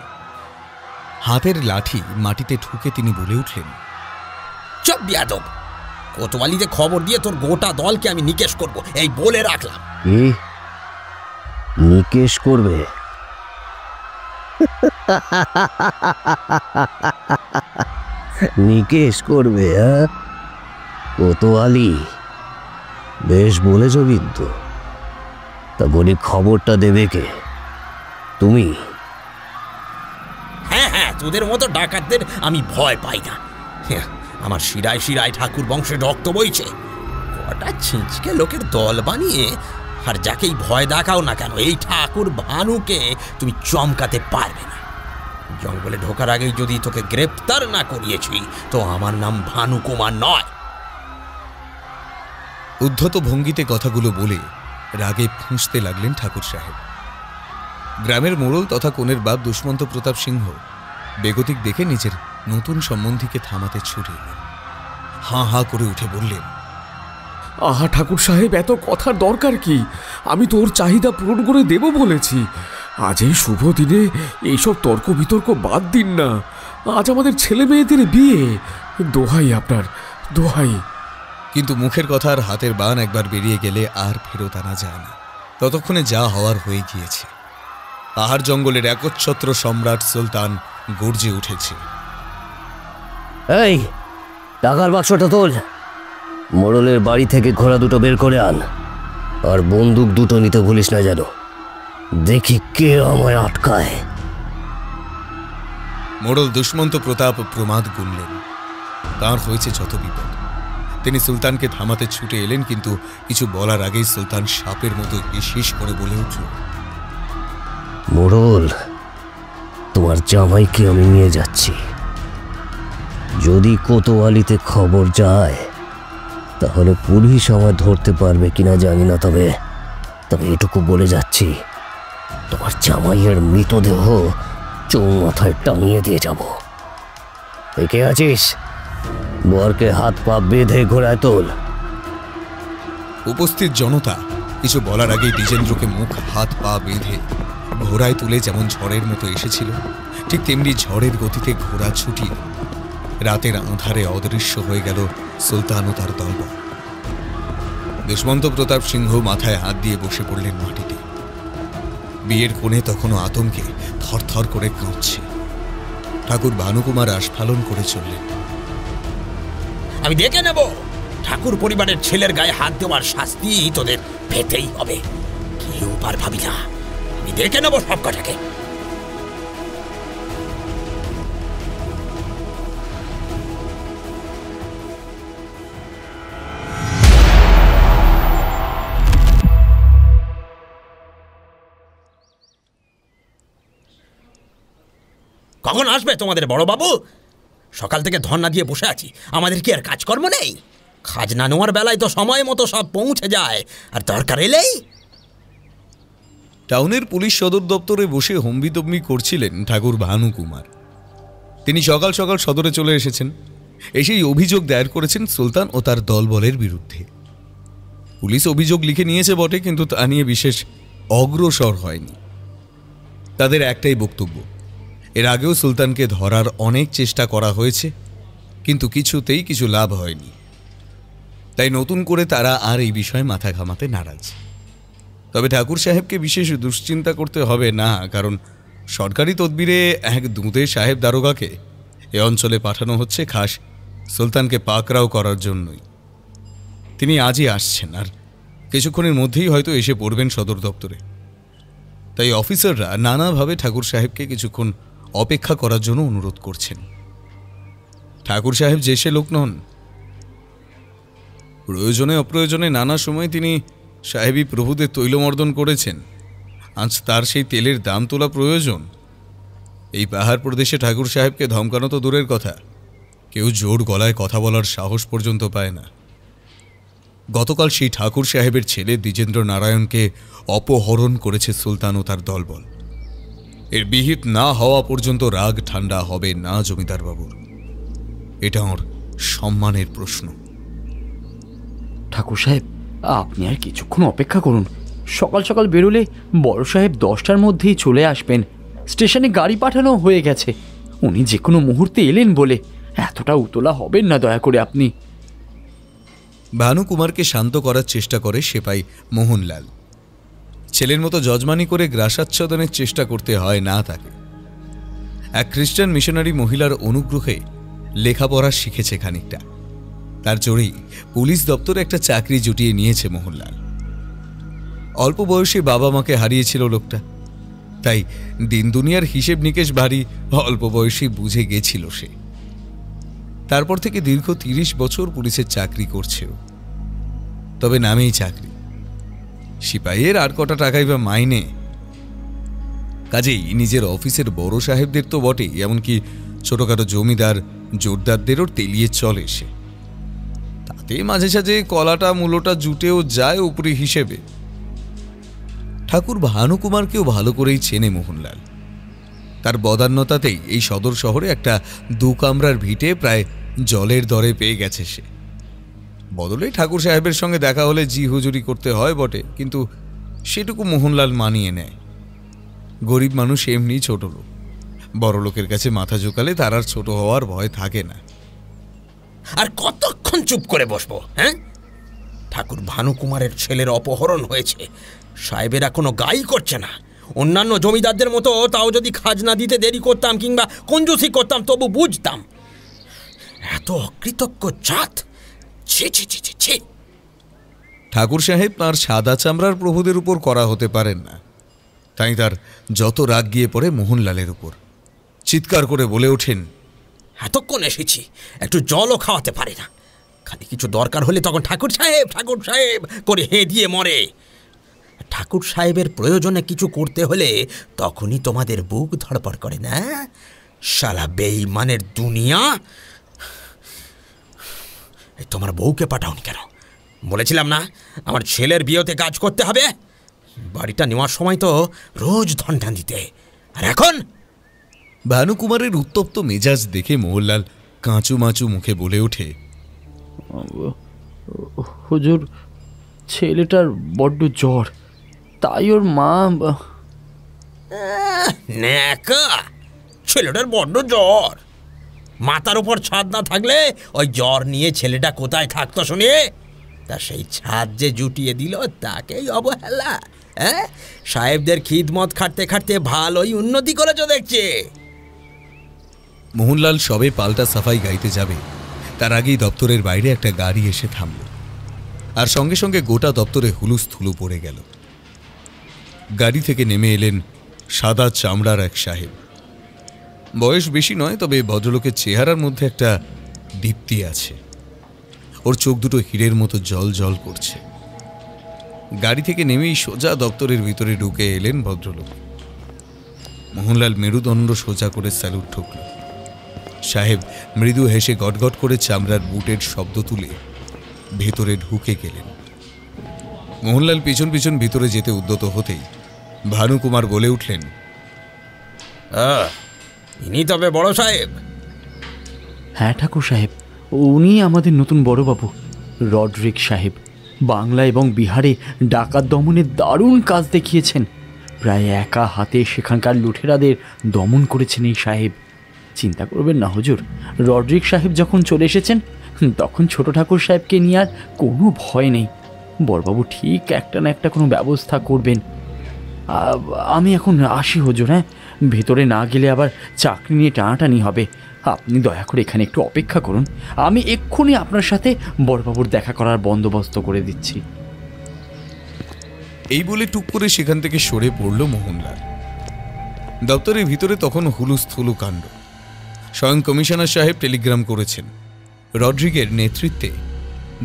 হাতের লাঠি মাটিতে ঠুকে তিনি বলে উঠলেন, চুপ বিয়াদব! কোতোয়ালিতে খবর দিয়ে তোর গোটা দলকে আমি নিকেশ করব, এই বলে রাখলাম। কি নিকেশ করবে? নিকেশ করবে? হ্যাঁ, কোতোয়ালি? বেশ বলেছ বিন্দু। তা বলি, খবরটা দেবে কে? তুমি? হ্যাঁ হ্যাঁ, তোদের মতো ডাকাতদের আমি ভয় পাই না। আমার শিরায় শিরায় ঠাকুর বংশের রক্ত বইছে। কটা ছিঁচকে লোকের দল বানিয়ে আর যাকেই ভয় দেখাও না কেন, এই ঠাকুর ভানুকে তুমি চমকাতে পারবে না। জঙ্গলে ঢোকার আগেই যদি তোকে গ্রেপ্তার না করিয়েছি তো আমার নাম ভানুকুমার নয়। উদ্ধত ভঙ্গিতে কথাগুলো বলে রাগে ফুঁসতে লাগলেন ঠাকুর সাহেব। গ্রামের মোড়ল তথা কোণের বাপ দুষ্মন্ত প্রতাপ সিংহ বেগতিক দেখে নিজের নতুন সম্বন্ধীকে থামাতে ছুটে এলেন। হাঁ হাঁ করে উঠে বললেন, আহা ঠাকুর সাহেব, এত কথার দরকার কি? আমি তোর চাহিদা পূরণ করে দেব বলেছি। আজ এই শুভ দিনে এইসব তর্ক বিতর্ক বাদ দিন না। আজ আমাদের ছেলে মেয়েদের বিয়ে, দোহাই আপনার, দোহাই। কিন্তু মুখের কথা আর হাতের বান একবার বেরিয়ে গেলে আর ফেরত আনা যায় না। ততক্ষণে যা হওয়ার হয়ে গিয়েছে। পাহাড় জঙ্গলের একচ্ছত্র সম্রাট সুলতান গর্জে উঠেছে, এই টাকার বাক্সটা তোল, মোড়লের বাড়ি থেকে ঘোড়া দুটো বের করে আন, আর বন্দুক দুটো নিতে ভুলিস না যেন। দেখি কে আমায় আটকায়। মোড়ল দুষ্মন্ত প্রতাপ প্রমাদ গুনলেন। তাঁর হয়েছে যত বিপদ। তিনি সুলতানকে থামাতে ছুটে এলেন, কিন্তু কিছু বলার আগেই সুলতান সাপের মতো হিস করে বলে উঠল, মোড়ল, তোমার জামাইকে আমি নিয়ে যাচ্ছি। যদি কোতোয়ালিতে খবর যায় তাহলে পুলিশ আমার ধরতে পারবে কিনা জানি না, তবে তবে এটুকু বলে যাচ্ছি, তোমার জামাইয়ের মৃতদেহ চৌমাথায় টাঙিয়ে দিয়ে যাব। একে আছিস? বরকে হাত পা বেঁধে ঘোড়ায় তোল। উপস্থিত জনতা কিছু বলার আগেই দ্বিজেন্দ্রকে মুখ হাত পা বেঁধে ঘোড়ায় তুলে যেমন ঝড়ের মতো এসেছিল, ঠিক তেমনি ঝড়ের গতিতে ঘোড়া ছুটিয়ে রাতের আঁধারে অদৃশ্য হয়ে গেল সুলতান ও তার দলবল। দুষ্মন্ত প্রতাপ সিংহ মাথায় হাত দিয়ে বসে পড়লেন মাটিতে। বিয়ের কোণে তখনও আতঙ্কে থরথর করে কাঁপছে। ঠাকুর ভানুকুমার আস্ফালন করে চললেন। আমি দেখে নেব, ঠাকুর পরিবারের ছেলের গায়ে হাত দেওয়ার শাস্তি তোদের পেতেই হবে। কেউ পার ভাবি না, আমি দেখে নেব সব কটাকে। কখন আসবে তোমাদের বড় বাবু? সকাল থেকে ধর্ণা দিয়ে বসে আছি, আমাদের কি আর কাজকর্ম নেই? খাজনা নেওয়ার বেলায় তো সময় মতো সব পৌঁছে যায়, আর দরকার এলেই। টাউনের পুলিশ সদর দপ্তরে বসে হম্বিতম্বি করছিলেন ঠাকুর ভানুকুমার। তিনি সকাল সকাল সদরে চলে এসেছেন, এসেই অভিযোগ দায়ের করেছেন সুলতান ও তার দলবলের বিরুদ্ধে। পুলিশ অভিযোগ লিখে নিয়েছে বটে, কিন্তু তা নিয়ে বিশেষ অগ্রসর হয়নি। তাদের একটাই বক্তব্য, এর আগেও সুলতানকে ধরার অনেক চেষ্টা করা হয়েছে, কিন্তু কিছুতেই কিছু লাভ হয়নি। তাই নতুন করে তারা আর এই বিষয়ে মাথা ঘামাতে নারাজ। তবে ঠাকুর সাহেবকে বিশেষ দুশ্চিন্তা করতে হবে না, কারণ সরকারি তদবিরে এক দুঁদে সাহেব দারোগাকে এ অঞ্চলে পাঠানো হচ্ছে খাস সুলতানকে পাকড়াও করার জন্যই। তিনি আজই আসছেন, আর কিছুক্ষণের মধ্যেই হয়তো এসে পড়বেন সদর দপ্তরে। তাই অফিসাররা নানাভাবে ঠাকুর সাহেবকে কিছুক্ষণ অপেক্ষা করার জন্য অনুরোধ করছেন। ঠাকুর সাহেব যে সে লোক নন, প্রয়োজনে অপ্রয়োজনে নানা সময় তিনি সাহেবী প্রভুদের তৈলমর্দন করেছেন। আজ তার সেই তেলের দাম তোলা প্রয়োজন। এই পাহাড় প্রদেশে ঠাকুর সাহেবকে ধমকানো তো দূরের কথা, কেউ জোর গলায় কথা বলার সাহস পর্যন্ত পায় না। গতকাল সেই ঠাকুর সাহেবের ছেলে দ্বিজেন্দ্র নারায়ণকে অপহরণ করেছে সুলতান ও তার দলবল। এর বিহিত না হওয়া পর্যন্ত রাগ ঠান্ডা হবে না জমিদার বাবুর। এটা ওর সম্মানের প্রশ্ন। ঠাকুর সাহেব, আপনি আর কিছুক্ষণ অপেক্ষা করুন। সকাল সকাল বেরোলে বড় সাহেব 10টার মধ্যেই চলে আসবেন। স্টেশনে গাড়ি পাঠানো হয়ে গেছে, উনি যে কোনো মুহূর্তে এলেন বলে। এতটা উতলা হবেন না দয়া করে আপনি। ভানুকুমারকে শান্ত করার চেষ্টা করে সেপাই মোহনলাল। ছেলের মতো যজমানি করে গ্রাসাচ্ছাদনের চেষ্টা করতে হয় না তাকে। এক খ্রিস্টান মিশনারি মহিলার অনুগ্রহে লেখাপড়া শিখেছে খানিকটা, তার জোরেই পুলিশ দপ্তরে একটা চাকরি জুটিয়ে নিয়েছে মোহনলাল। অল্প বয়সে বাবা মাকে হারিয়েছিল লোকটা, তাই দিন দুনিয়ার হিসেব নিকেশ ভারী অল্প বয়সে বুঝে গেছিল সে। তারপর থেকে দীর্ঘ 30 বছর পুলিশের চাকরি করছে। তবে নামেই চাকরি, সিপাহীর আর কটা টাকাই বা মাইনে। কাজেই নিজের অফিসের বড় সাহেবদের তো বটেই, এমনকি ছোটখাটো জমিদার জোরদারদেরও তেলিয়ে চলে সে। তাতে মাঝে সাঝে কলাটা মূলোটা জুটেও যায় উপরি হিসেবে। ঠাকুর ভানুকুমারকেও ভালো করেই চেনে মোহনলাল। তার বদান্যতাতেই এই সদর শহরে একটা 2 কামরার ভিটে প্রায় জলের দরে পেয়ে গেছে সে। বদলে ঠাকুর সাহেবের সঙ্গে দেখা হলে জি হুজুরি করতে হয় বটে, কিন্তু সেটুকু মোহনলাল মানিয়ে নেয়। গরিব মানুষ এমনি ছোট লোক, বড় লোকের কাছে মাথা ঝুঁকালে তার আর ছোট হওয়ার ভয় থাকে না। আর কতক্ষণ চুপ করে বসবো? হ্যাঁ, ঠাকুর ভানুকুমারের ছেলের অপহরণ হয়েছে, সাহেবেরা কোনো গাই করছে না। অন্যান্য জমিদারদের মতো তাও যদি খাজনা দিতে দেরি করতাম কিংবা কঞ্জুসি করতাম তবু বুঝতাম। এত অকৃতজ্ঞ জাত! ছি ছি ছি ছি। ঠাকুর সাহেব তার সাদা চামড়ার প্রভুদের উপর করা হতে পারেন না, তাই তার যত রাগ গিয়ে পড়ে মোহনলালের উপর। চিৎকার করে বলে ওঠেন, এতক্ষণ এসেছি, একটু জলও খাওয়াতে পারে না। খালি কিছু দরকার হলে তখন ঠাকুর সাহেব করে হেঁ দিয়ে মরে। ঠাকুর সাহেবের প্রয়োজনে কিছু করতে হলে তখনই তোমাদের বুক ধড়পড় করে না? শালা বেঈমানের দুনিয়া! তোমার বউকে পাঠাওনি কেন? বলেছিলাম না আমার ছেলের বিয়েতে কাজ করতে হবে। বাড়িটা নেওয়ার সময় তো রোজ ধনটান দিতে, আর এখন? ভানুকুমারের উত্তপ্ত মেজাজ দেখে মোহনলাল কাঁচু মাচু মুখে বলে ওঠে, হুজুর, ছেলেটার বড্ড জ্বর, তাই ওর মা। ন্যাকা, ছেলেটার বড্ড জ্বর? মাথার উপর ছাদ না থাকলে ওই জ্বর নিয়ে ছেলেটা কোথায় থাকতো শুনে? তা সেই ছাদ যে জুটিয়ে দিল তাকেই অবহেলা। হ্যাঁ, সাহেবদের খিদমত খাটতে খাটতে ভালোই উন্নতি করেছ দেখছি। মোহনলাল সবে পাল্টা সাফাই গাইতে যাবে, তার আগেই দপ্তরের বাইরে একটা গাড়ি এসে থামল, আর সঙ্গে সঙ্গে গোটা দপ্তরে হুলুস্থুলু পড়ে গেল। গাড়ি থেকে নেমে এলেন সাদা চামড়ার এক সাহেব। বয়স বেশি নয়, তবে ভদ্রলোকের চেহারার মধ্যে একটা দীপ্তি আছে। ওর চোখ দুটো হীরের মতো জল জল করছে। গাড়ি থেকে নেমেই সোজা দপ্তরের ভিতরে ঢুকে এলেন ভদ্রলোক। মোহনলাল মেরুদণ্ড সোজা করে স্যালুট ঠুকল। সাহেব মৃদু হেসে গটগট করে চামড়ার বুটের শব্দ তুলে ভেতরে ঢুকে গেলেন। মোহনলাল পিছন পিছন ভিতরে যেতে উদ্যত হতেই ভানুকুমার বলে উঠলেন, ইনি তবে বড় সাহেব? হ্যাঁ ঠাকুর সাহেব, উনি আমাদের নতুন বড়বাবু রডরিক সাহেব। বাংলা এবং বিহারে ডাকাত দমনের দারুণ কাজ দেখিয়েছেন। প্রায় একা হাতে সেখানকার লুঠেরাদের দমন করেছেন এই সাহেব। চিন্তা করবেন না হুজুর, রডরিক সাহেব যখন চলে এসেছেন তখন ছোট ঠাকুর সাহেবকে নিয়ে আর কোনো ভয় নেই। বড়বাবু ঠিক একটা না একটা কোনো ব্যবস্থা করবেন। আমি এখন আসি হুজুর। হ্যাঁ, ভেতরে না গেলে আবার চাকরি নিয়ে টানাটানি হবে। আপনি দয়া করে এখানে একটু অপেক্ষা করুন, আমি এক্ষুনি আপনার সাথে বড়বাবুর দেখা করার বন্দোবস্ত করে দিচ্ছি। এই বলে টুক করে সেখান থেকে সরে পড়ল মোহনলাল। দপ্তরের ভিতরে তখন হুলুস্থুলু কাণ্ড। স্বয়ং কমিশনার সাহেব টেলিগ্রাম করেছেন, রডরিকের নেতৃত্বে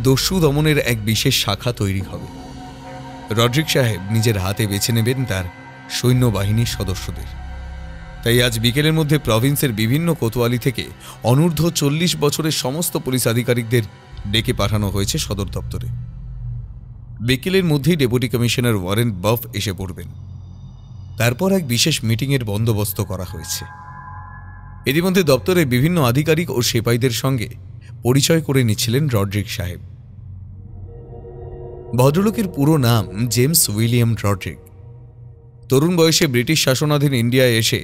দস্যু দমনের এক বিশেষ শাখা তৈরি হবে। রডরিক সাহেব নিজের হাতে বেছে নেবেন তার সৈন্যবাহিনীর সদস্যদের। তাই আজ বিকেলের মধ্যে প্রভিন্সের বিভিন্ন কোতোয়ালি থেকে অনূর্ধ্ব 40 বছরের সমস্ত পুলিশ আধিকারিকদের ডেকে পাঠানো হয়েছে সদর দপ্তরে। বিকেলের মধ্যেই ডেপুটি কমিশনার ওয়ারেন বাফ এসে পড়বেন। তারপর এক বিশেষ মিটিংয়ের বন্দোবস্ত করা হয়েছে। ইতিমধ্যে দপ্তরে বিভিন্ন আধিকারিক ও সিপাহীদের সঙ্গে পরিচয় করে নিচ্ছিলেন রডরিক সাহেব। ভদ্রলোকের পুরো নাম জেমস উইলিয়াম রডরিক। তরুণ বয়সে ব্রিটিশ শাসনাধীন ইন্ডিয়ায় এসে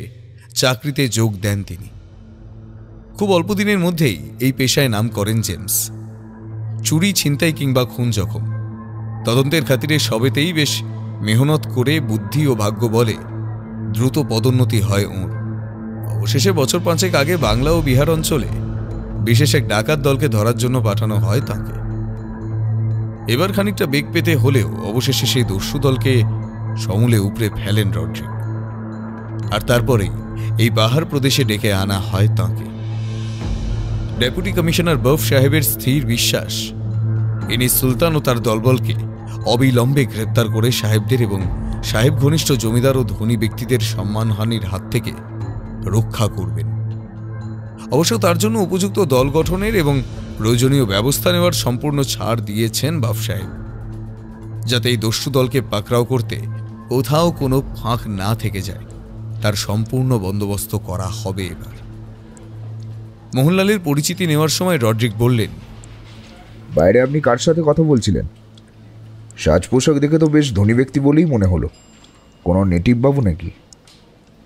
চাকরিতে যোগ দেন তিনি। খুব অল্প দিনের মধ্যেই এই পেশায় নাম করেন জেমস। চুরি, ছিনতাই কিংবা খুন জখম তদন্তের খাতিরে সবেতেই বেশ মেহনত করে বুদ্ধি ও ভাগ্য বলে দ্রুত পদোন্নতি হয় ওঁর। অবশেষে বছর 5 আগে বাংলা ও বিহার অঞ্চলে বিশেষ এক ডাকাত দলকে ধরার জন্য পাঠানো হয় তাঁকে। এবার খানিকটা বেগ পেতে হলেও অবশেষে সেই দস্যু দলকে সমূলে উপড়ে ফেলেন রডরিক। আর তারপরেই এই পাহাড় প্রদেশে ডেকে আনা হয় তাঁকে। ডেপুটি কমিশনার বাফ সাহেবের স্থির বিশ্বাস, ইনি সুলতান ও তার দলবলকে অবিলম্বে গ্রেপ্তার করে সাহেবদের এবং সাহেব ঘনিষ্ঠ জমিদার ও ধনী ব্যক্তিদের সম্মানহানির হাত থেকে রক্ষা করবেন। অবশ্য তার জন্য উপযুক্ত দল গঠনের এবং প্রয়োজনীয় ব্যবস্থা নেওয়ার সম্পূর্ণ ছাড় দিয়েছেন বাফ সাহেব, যাতে এই দস্যু দলকে পাকড়াও করতে কোথাও কোনো ফাঁক না থেকে যায় তার সম্পূর্ণ বন্দোবস্ত করা হবে। এবার মোহনলালের পরিচিতি নেওয়ার সময় রডরিক বললেন, বাইরে আপনি কার সাথে কথা বলছিলেন? সাজ পোশাক দেখে তো বেশ ধনী ব্যক্তি বলেই মনে হলো। কোনো নেটিভ বাবু নাকি?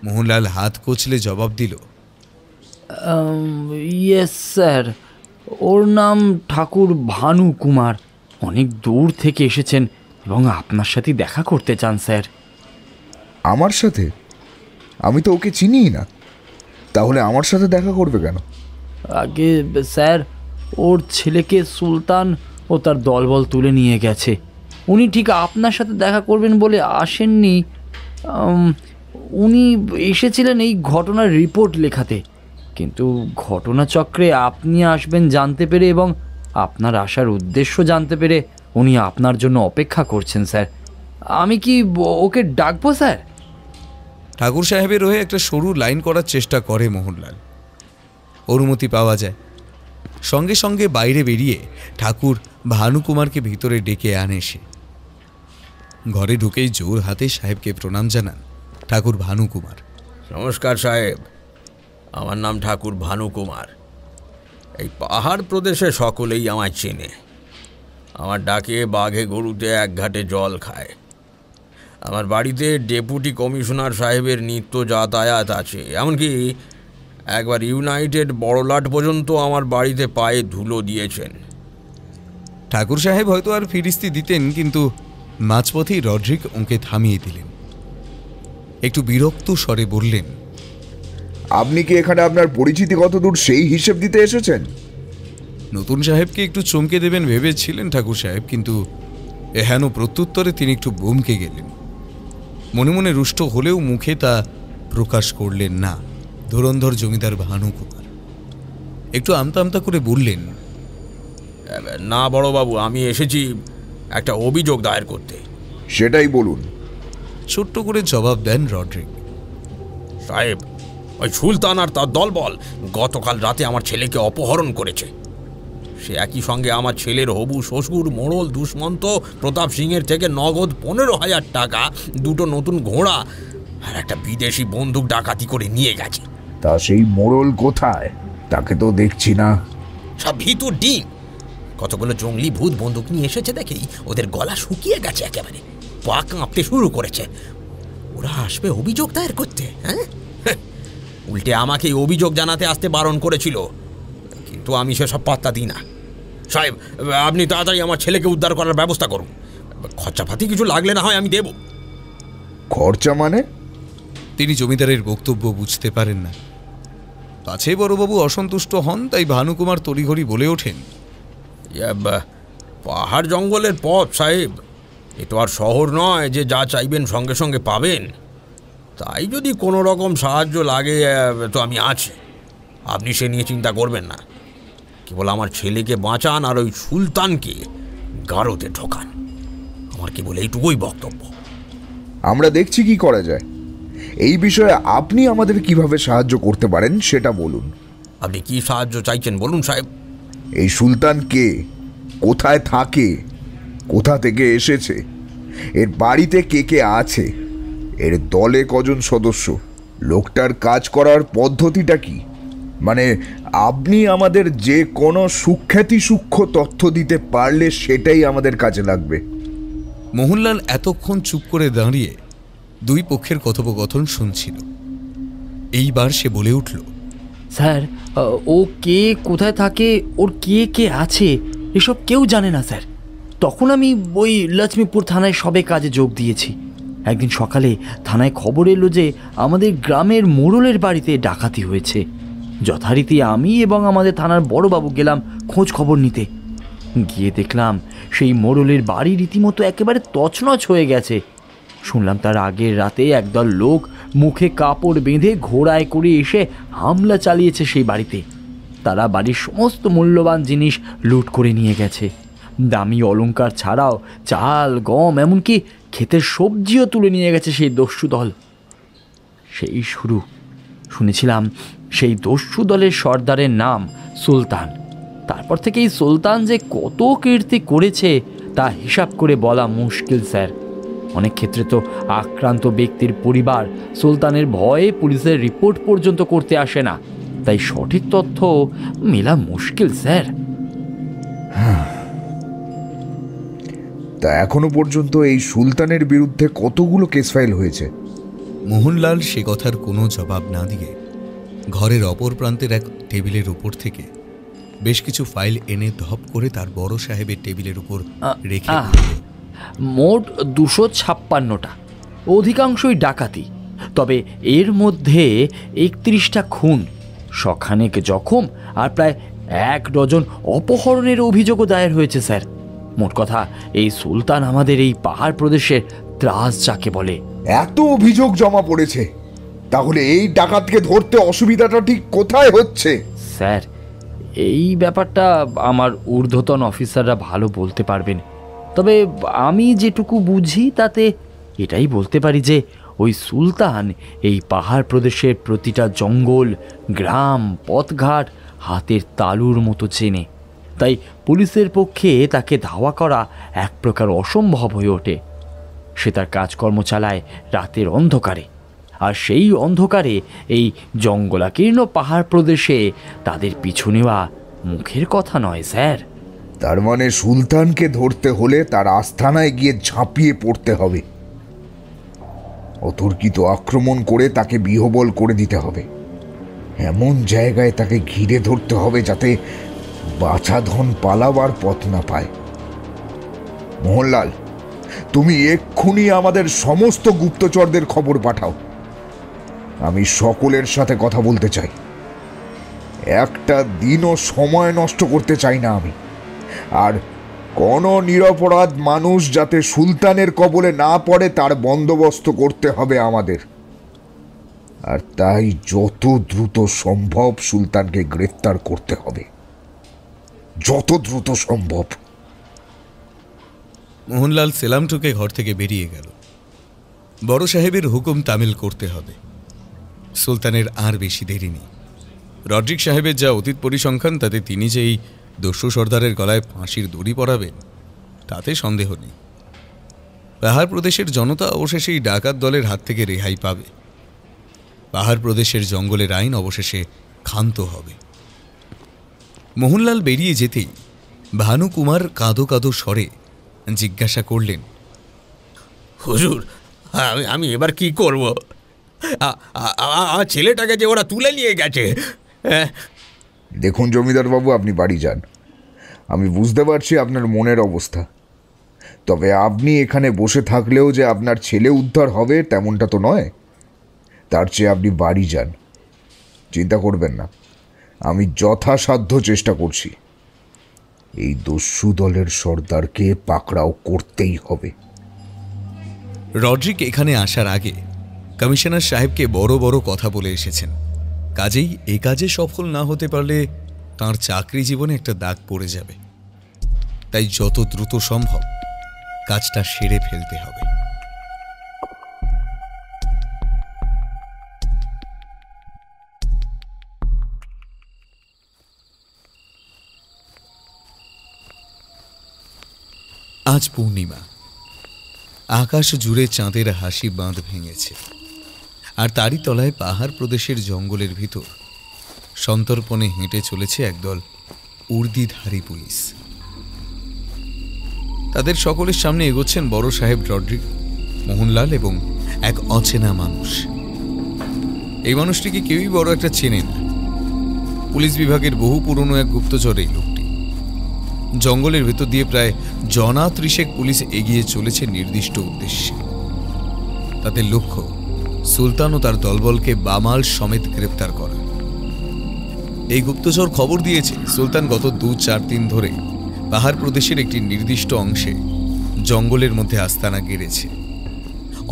মোহনলাল হাত কচলে জবাব দিল, ইয়েস স্যার, ওর নাম ঠাকুর ভানুকুমার। অনেক দূর থেকে এসেছেন এবং আপনার সাথে দেখা করতে চান স্যার। আমার সাথে? আমি তো ওকে চিনিই না, তাহলে আমার সাথে দেখা করবে কেন? আগে স্যার, ওর ছেলেকে সুলতান ও তার দলবল তুলে নিয়ে গেছে। উনি ঠিক আপনার সাথে দেখা করবেন বলে আসেননি। উনি এসেছিলেন এই ঘটনার রিপোর্ট লেখাতে, কিন্তু ঘটনাচক্রে আপনি আসবেন জানতে পেরে এবং আপনার আসার উদ্দেশ্য জানতে পেরে উনি আপনার জন্য অপেক্ষা করছেন স্যার। আমি কি ওকে ডাকবো স্যার? ঠাকুর সাহেবের হয়ে একটা সরু লাইন করার চেষ্টা করে মোহনলাল। অনুমতি পাওয়া যায়। সঙ্গে সঙ্গে বাইরে বেরিয়ে ঠাকুর ভানুকুমারকে ভিতরে ডেকে আনে সে। ঘরে ঢুকেই জোর হাতে সাহেবকে প্রণাম জানান ঠাকুর ভানুকুমার। নমস্কার সাহেব, আমার নাম ঠাকুর ভানুকুমার। এই পাহাড় প্রদেশে সকলেই আমায় চেনে। আমার ডাকে বাঘে গরুতে এক ঘাটে জল খায়। আমার বাড়িতে ডেপুটি কমিশনার সাহেবের নিত্য যাতায়াত আছে, এমনকি একবার ইউনাইটেড বড়লাট পর্যন্ত আমার বাড়িতে পায়ে ধুলো দিয়েছেন। ঠাকুর সাহেব হয়তো আর ফিরিস্তি দিতেন, কিন্তু মাঝপথেই রড্রিক ওকে থামিয়ে দিলেন। একটু বিরক্ত স্বরে বললেন, আপনি কি এখানে আপনার পরিচিতি কতদূর সেই হিসেব দিতে এসেছেন? নতুন সাহেবকে একটু চমকে দেবেন ভেবেছিলেন ঠাকুর সাহেব, কিন্তু এহেন প্রত্যুত্তরে তিনি একটু বমকে গেলেন। মনে মনে রুষ্ট হলেও মুখে তা প্রকাশ করলেন না। ধুরন্ধর জমিদার ভানুকুমার একটু আমতা আমতা করে বললেন, না বড়বাবু, আমি এসেছি একটা অভিযোগ দায়ের করতে। সেটাই বলুন। ছোট্ট করে জবাব দেন রড্রিক। সাহেব, ওই সুলতান আর তার দলবল গতকাল রাতে আমার ছেলেকে অপহরণ করেছে। সে একই সঙ্গে আমার ছেলের হবু শ্বশুর মোড়ল দুষ্মন্ত প্রতাপ সিংয়ের থেকে নগদ 15,000 টাকা, 2টো নতুন ঘোড়া আর একটা বিদেশি বন্দুক ডাকাতি করে নিয়ে গেছে। তা সেই মোড়ল কোথায়? তাকে তো দেখছি না। সব ভিতর ডিম। কতগুলো জঙ্গলি ভূত বন্দুক নিয়ে এসেছে দেখেই ওদের গলা শুকিয়ে গেছে, একেবারে পা কাঁপতে শুরু করেছে। ওরা আসবে অভিযোগ দায়ের করতে। হ্যাঁ, উল্টে আমাকে অভিযোগ জানাতে আসতে বারণ করেছিল, কিন্তু আমি সেসব পাত্তা দিই না। সাহেব, আপনি তাড়াতাড়ি আমার ছেলেকে উদ্ধার করার ব্যবস্থা করুন। খরচাপাতি কিছু লাগলে না হয় আমি দেব। খরচা মানে? তিনি জমিদারের বক্তব্য বুঝতে পারেন না। পাছে বড়বাবু অসন্তুষ্ট হন, তাই ভানুকুমার তড়িঘড়ি বলে ওঠেন, পাহাড় জঙ্গলের পথ সাহেব, এ তো আর শহর নয় যে যা চাইবেন সঙ্গে সঙ্গে পাবেন। তাই যদি কোনো রকম সাহায্য লাগে তো আমি আছি, আপনি সে নিয়ে চিন্তা করবেন না। কেবল আমার ছেলেকে বাঁচান আর ওই সুলতানকে গারোতে ঢোকান। আমার কেবল এইটুকুই বক্তব্য। আমরা দেখছি কি করা যায়। এই বিষয়ে আপনি আমাদের কিভাবে সাহায্য করতে পারেন সেটা বলুন। আপনি কি সাহায্য চাইছেন বলুন সাহেব। এই সুলতান কে? কোথায় থাকে? কোথা থেকে এসেছে? এর বাড়িতে কে কে আছে? এর দলে কজন সদস্য? লোকটার কাজ করার পদ্ধতিটা কি? মানে আপনি আমাদের যে কোনো সূক্ষ্ম তথ্য দিতে পারলে সেটাই আমাদের কাজে লাগবে। মোহনলাল এতক্ষণ চুপ করে দাঁড়িয়ে দুই পক্ষের কথোপকথন শুনছিল। এইবার সে বলে উঠল, স্যার, ও কে কোথায় থাকে, ওর কে কে আছে, এসব কেউ জানে না স্যার। তখন আমি ওই লক্ষ্মীপুর থানায় সবে কাজে যোগ দিয়েছি। একদিন সকালে থানায় খবর এলো যে আমাদের গ্রামের মোড়লের বাড়িতে ডাকাতি হয়েছে। যথারীতি আমি এবং আমাদের থানার বড়বাবু গেলাম খোঁজ খবর নিতে। গিয়ে দেখলাম সেই মোড়লের বাড়ি রীতিমতো একেবারে তছনছ হয়ে গেছে। শুনলাম তার আগের রাতে একদল লোক মুখে কাপড় বেঁধে ঘোড়ায় করে এসে হামলা চালিয়েছে সেই বাড়িতে। তারা বাড়ির সমস্ত মূল্যবান জিনিস লুট করে নিয়ে গেছে। দামি অলংকার ছাড়াও চাল, গম, এমনকি ক্ষেতের সবজিও তুলে নিয়ে গেছে সেই দস্যু দল। সেই শুরু। শুনেছিলাম সেই দস্যু দলের সর্দারের নাম সুলতান। তারপর থেকে এই সুলতান যে কত কীর্তি করেছে তা হিসাব করে বলা মুশকিল স্যার। অনেক ক্ষেত্রে তো আক্রান্ত ব্যক্তির পরিবার সুলতানের ভয়ে পুলিশের রিপোর্ট পর্যন্ত করতে আসে না। তাই সঠিক তথ্য মেলা মুশকিল স্যার। তা এখনো পর্যন্ত এই সুলতানের বিরুদ্ধে কতগুলো কেস ফাইল হয়েছে? মোহনলাল সে কথার কোনো জবাব না দিয়ে ঘরের অপর প্রান্তের এক টেবিলের উপর থেকে বেশ কিছু ফাইল এনে ধপ করে তার বড় সাহেবের টেবিলের উপর রেখে মোট 256টা, অধিকাংশই ডাকাতি। তবে এর মধ্যে 31টা খুন, শখানেক জখম আর প্রায় 1 ডজন অপহরণের অভিযোগও দায়ের হয়েছে স্যার। মোট কথা, এই সুলতান আমাদের এই পাহাড় প্রদেশের ত্রাস যাকে বলে। এত অভিযোগ জমা পড়েছে, তাহলে এই ডাকাতকে ধরতে অসুবিধাটা ঠিক কোথায় হচ্ছে? স্যার, এই ব্যাপারটা আমার ঊর্ধ্বতন অফিসাররা ভালো বলতে পারবেন। তবে আমি যেটুকু বুঝি তাতে এটাই বলতে পারি যে ওই সুলতান এই পাহাড় প্রদেশের প্রতিটা জঙ্গল, গ্রাম, পথঘাট হাতের তালুর মতো চেনে, তাই পুলিশের পক্ষে তাকে ধাওয়া করা এক প্রকার অসম্ভব হয়ে ওঠে। সে তার কাজকর্ম চালায় রাতের অন্ধকারে, আর সেই অন্ধকারে এই জঙ্গলাকীর্ণ পাহাড় প্রদেশে তাদের পিছু নেওয়া মুখের কথা নয় স্যার। তার মানে সুলতানকে ধরতে হলে তার আস্থানায় গিয়ে ঝাঁপিয়ে পড়তে হবে, অতর্কিত আক্রমণ করে তাকে বিহবল করে দিতে হবে, এমন জায়গায় তাকে ঘিরে ধরতে হবে যাতে বাছা ধন পালাবার পথ না পায়। মোহনলাল, তুমি এক্ষুনি আমাদের সমস্ত গুপ্তচরদের খবর পাঠাও। আমি সকলের সাথে কথা বলতে চাই, একটা দিনও সময় নষ্ট করতে চাই না আমি। আর কোনো নিরপরাধ মানুষ যাতে সুলতানের কবলে না পড়ে তার বন্দোবস্ত করতে হবে আমাদের। আর তাই যত দ্রুত সম্ভব সুলতানকে গ্রেফতার করতে হবে, যত দ্রুত সম্ভব। মোহনলাল সেলাম ঠুকে ঘর থেকে বেরিয়ে গেল। বড় সাহেবের হুকুম তামিল করতে হবে। সুলতানের আর বেশি দেরি নেই। রড্রিক সাহেবের যা অতীত পরিসংখ্যান, তাতে তিনি যে এই দস্যু সর্দারের গলায় ফাঁসির দড়ি পরাবেন তাতে সন্দেহ নেই। পাহাড় প্রদেশের জনতা অবশেষে এই ডাকাত দলের হাত থেকে রেহাই পাবে। পাহাড় প্রদেশের জঙ্গলের আইন অবশেষে ক্ষান্ত হবে। মোহনলাল বেরিয়ে যেতেই ভানুকুমার কাঁদো কাঁদো স্বরে জিজ্ঞাসা করলেন, হুজুর, আমি এবার কি করব? আমার ছেলেটাকে যে ওরা তুলে নিয়ে গেছে। দেখুন জমিদার বাবু, আপনি বাড়ি যান। আমি বুঝতে পারছি আপনার মনের অবস্থা, তবে আপনি এখানে বসে থাকলেও যে আপনার ছেলে উদ্ধার হবে তেমনটা তো নয়। তার চেয়ে আপনি বাড়ি যান, চিন্তা করবেন না। আমি যথাসাধ্য চেষ্টা করছি। এই দস্যু দলের সর্দারকে পাকড়াও করতেই হবে। রড্রিক এখানে আসার আগে কমিশনার সাহেবকে বড় বড় কথা বলে এসেছেন। কাজেই এ কাজে সফল না হতে পারলে তাঁর চাকরি জীবনে একটা দাগ পড়ে যাবে। তাই যত দ্রুত সম্ভব কাজটা সেরে ফেলতে হবে। আজ পূর্ণিমা। আকাশ জুড়ে চাঁদের হাসি বাঁধ ভেঙেছে, আর তারই তলায় পাহাড় প্রদেশের জঙ্গলের ভিতর সন্তর্পণে হেঁটে চলেছে একদল উর্দিধারী পুলিশ। তাদের সকলের সামনে এগোচ্ছেন বড় সাহেব রড্রিক, মোহনলাল এবং এক অচেনা মানুষ। এই মানুষটিকে কেউই বড় একটা চেনে না। পুলিশ বিভাগের বহু পুরনো এক গুপ্তচর এই লোকটি। জঙ্গলের ভেতর দিয়ে প্রায় 30 পুলিশ এগিয়ে চলেছে নির্দিষ্ট উদ্দেশ্যে। তাদের লক্ষ্য সুলতান ও তার দলবলকে বামাল সমেত গ্রেপ্তার করা। এই গুপ্তচর খবর দিয়েছে সুলতান গত 2-4 দিন ধরে পাহাড় প্রদেশের একটি নির্দিষ্ট অংশে জঙ্গলের মধ্যে আস্তানা গেড়েছে।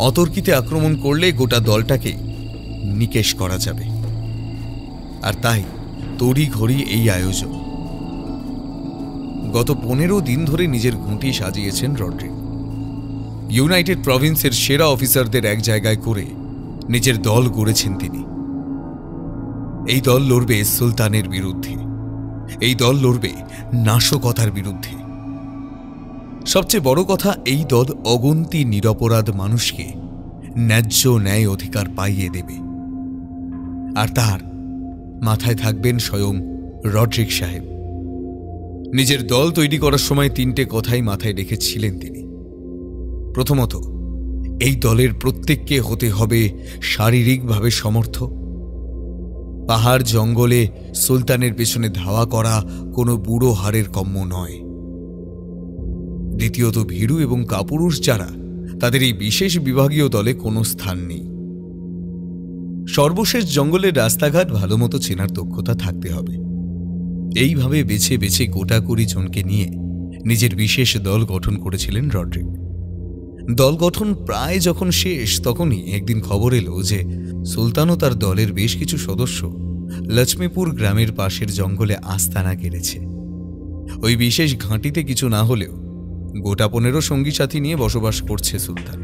অতর্কিতে আক্রমণ করলে গোটা দলটাকে নিকেশ করা যাবে, আর তাই তড়িঘড়ি এই আয়োজন। গত 15 দিন ধরে নিজের ঘুঁটি সাজিয়েছেন রড্রিক। ইউনাইটেড প্রভিন্সের সেরা অফিসারদের এক জায়গায় করে নিজের দল গড়েছেন তিনি। এই দল লড়বে সুলতানের বিরুদ্ধে, এই দল লড়বে নাশকতার বিরুদ্ধে। সবচেয়ে বড় কথা, এই দল অগুন্তি নিরপরাধ মানুষকে ন্যায্য ন্যায় অধিকার পাইয়ে দেবে। আর তার মাথায় থাকবেন স্বয়ং রড্রিক সাহেব। নিজের দল তৈরি করার সময় 3টে কথাই মাথায় রেখেছিলেন তিনি। প্রথমত, এই দলের প্রত্যেককে হতে হবে শারীরিকভাবে সমর্থ। পাহাড় জঙ্গলে সুলতানের পেছনে ধাওয়া করা কোনো বুড়ো হাড়ের কম্য নয়। দ্বিতীয়ত, ভীরু এবং কাপুরুষ যারা, তাদের এই বিশেষ বিভাগীয় দলে কোনো স্থান নেই। সর্বশেষ জঙ্গলের রাস্তাঘাট ভালো মতো চেনার দক্ষতা থাকতে হবে। এইভাবে বেছে বেছে গোটাকুড়ি জনকে নিয়ে নিজের বিশেষ দল গঠন করেছিলেন রড্রিক। দল গঠন প্রায় যখন শেষ, তখনই একদিন খবর এলো যে সুলতান ও তার দলের বেশ কিছু সদস্য লক্ষ্মীপুর গ্রামের পাশের জঙ্গলে আস্তানা গেড়েছে। ওই বিশেষ ঘাঁটিতে কিছু না হলেও গোটা 15 সঙ্গী সাথী নিয়ে বসবাস করছে সুলতান।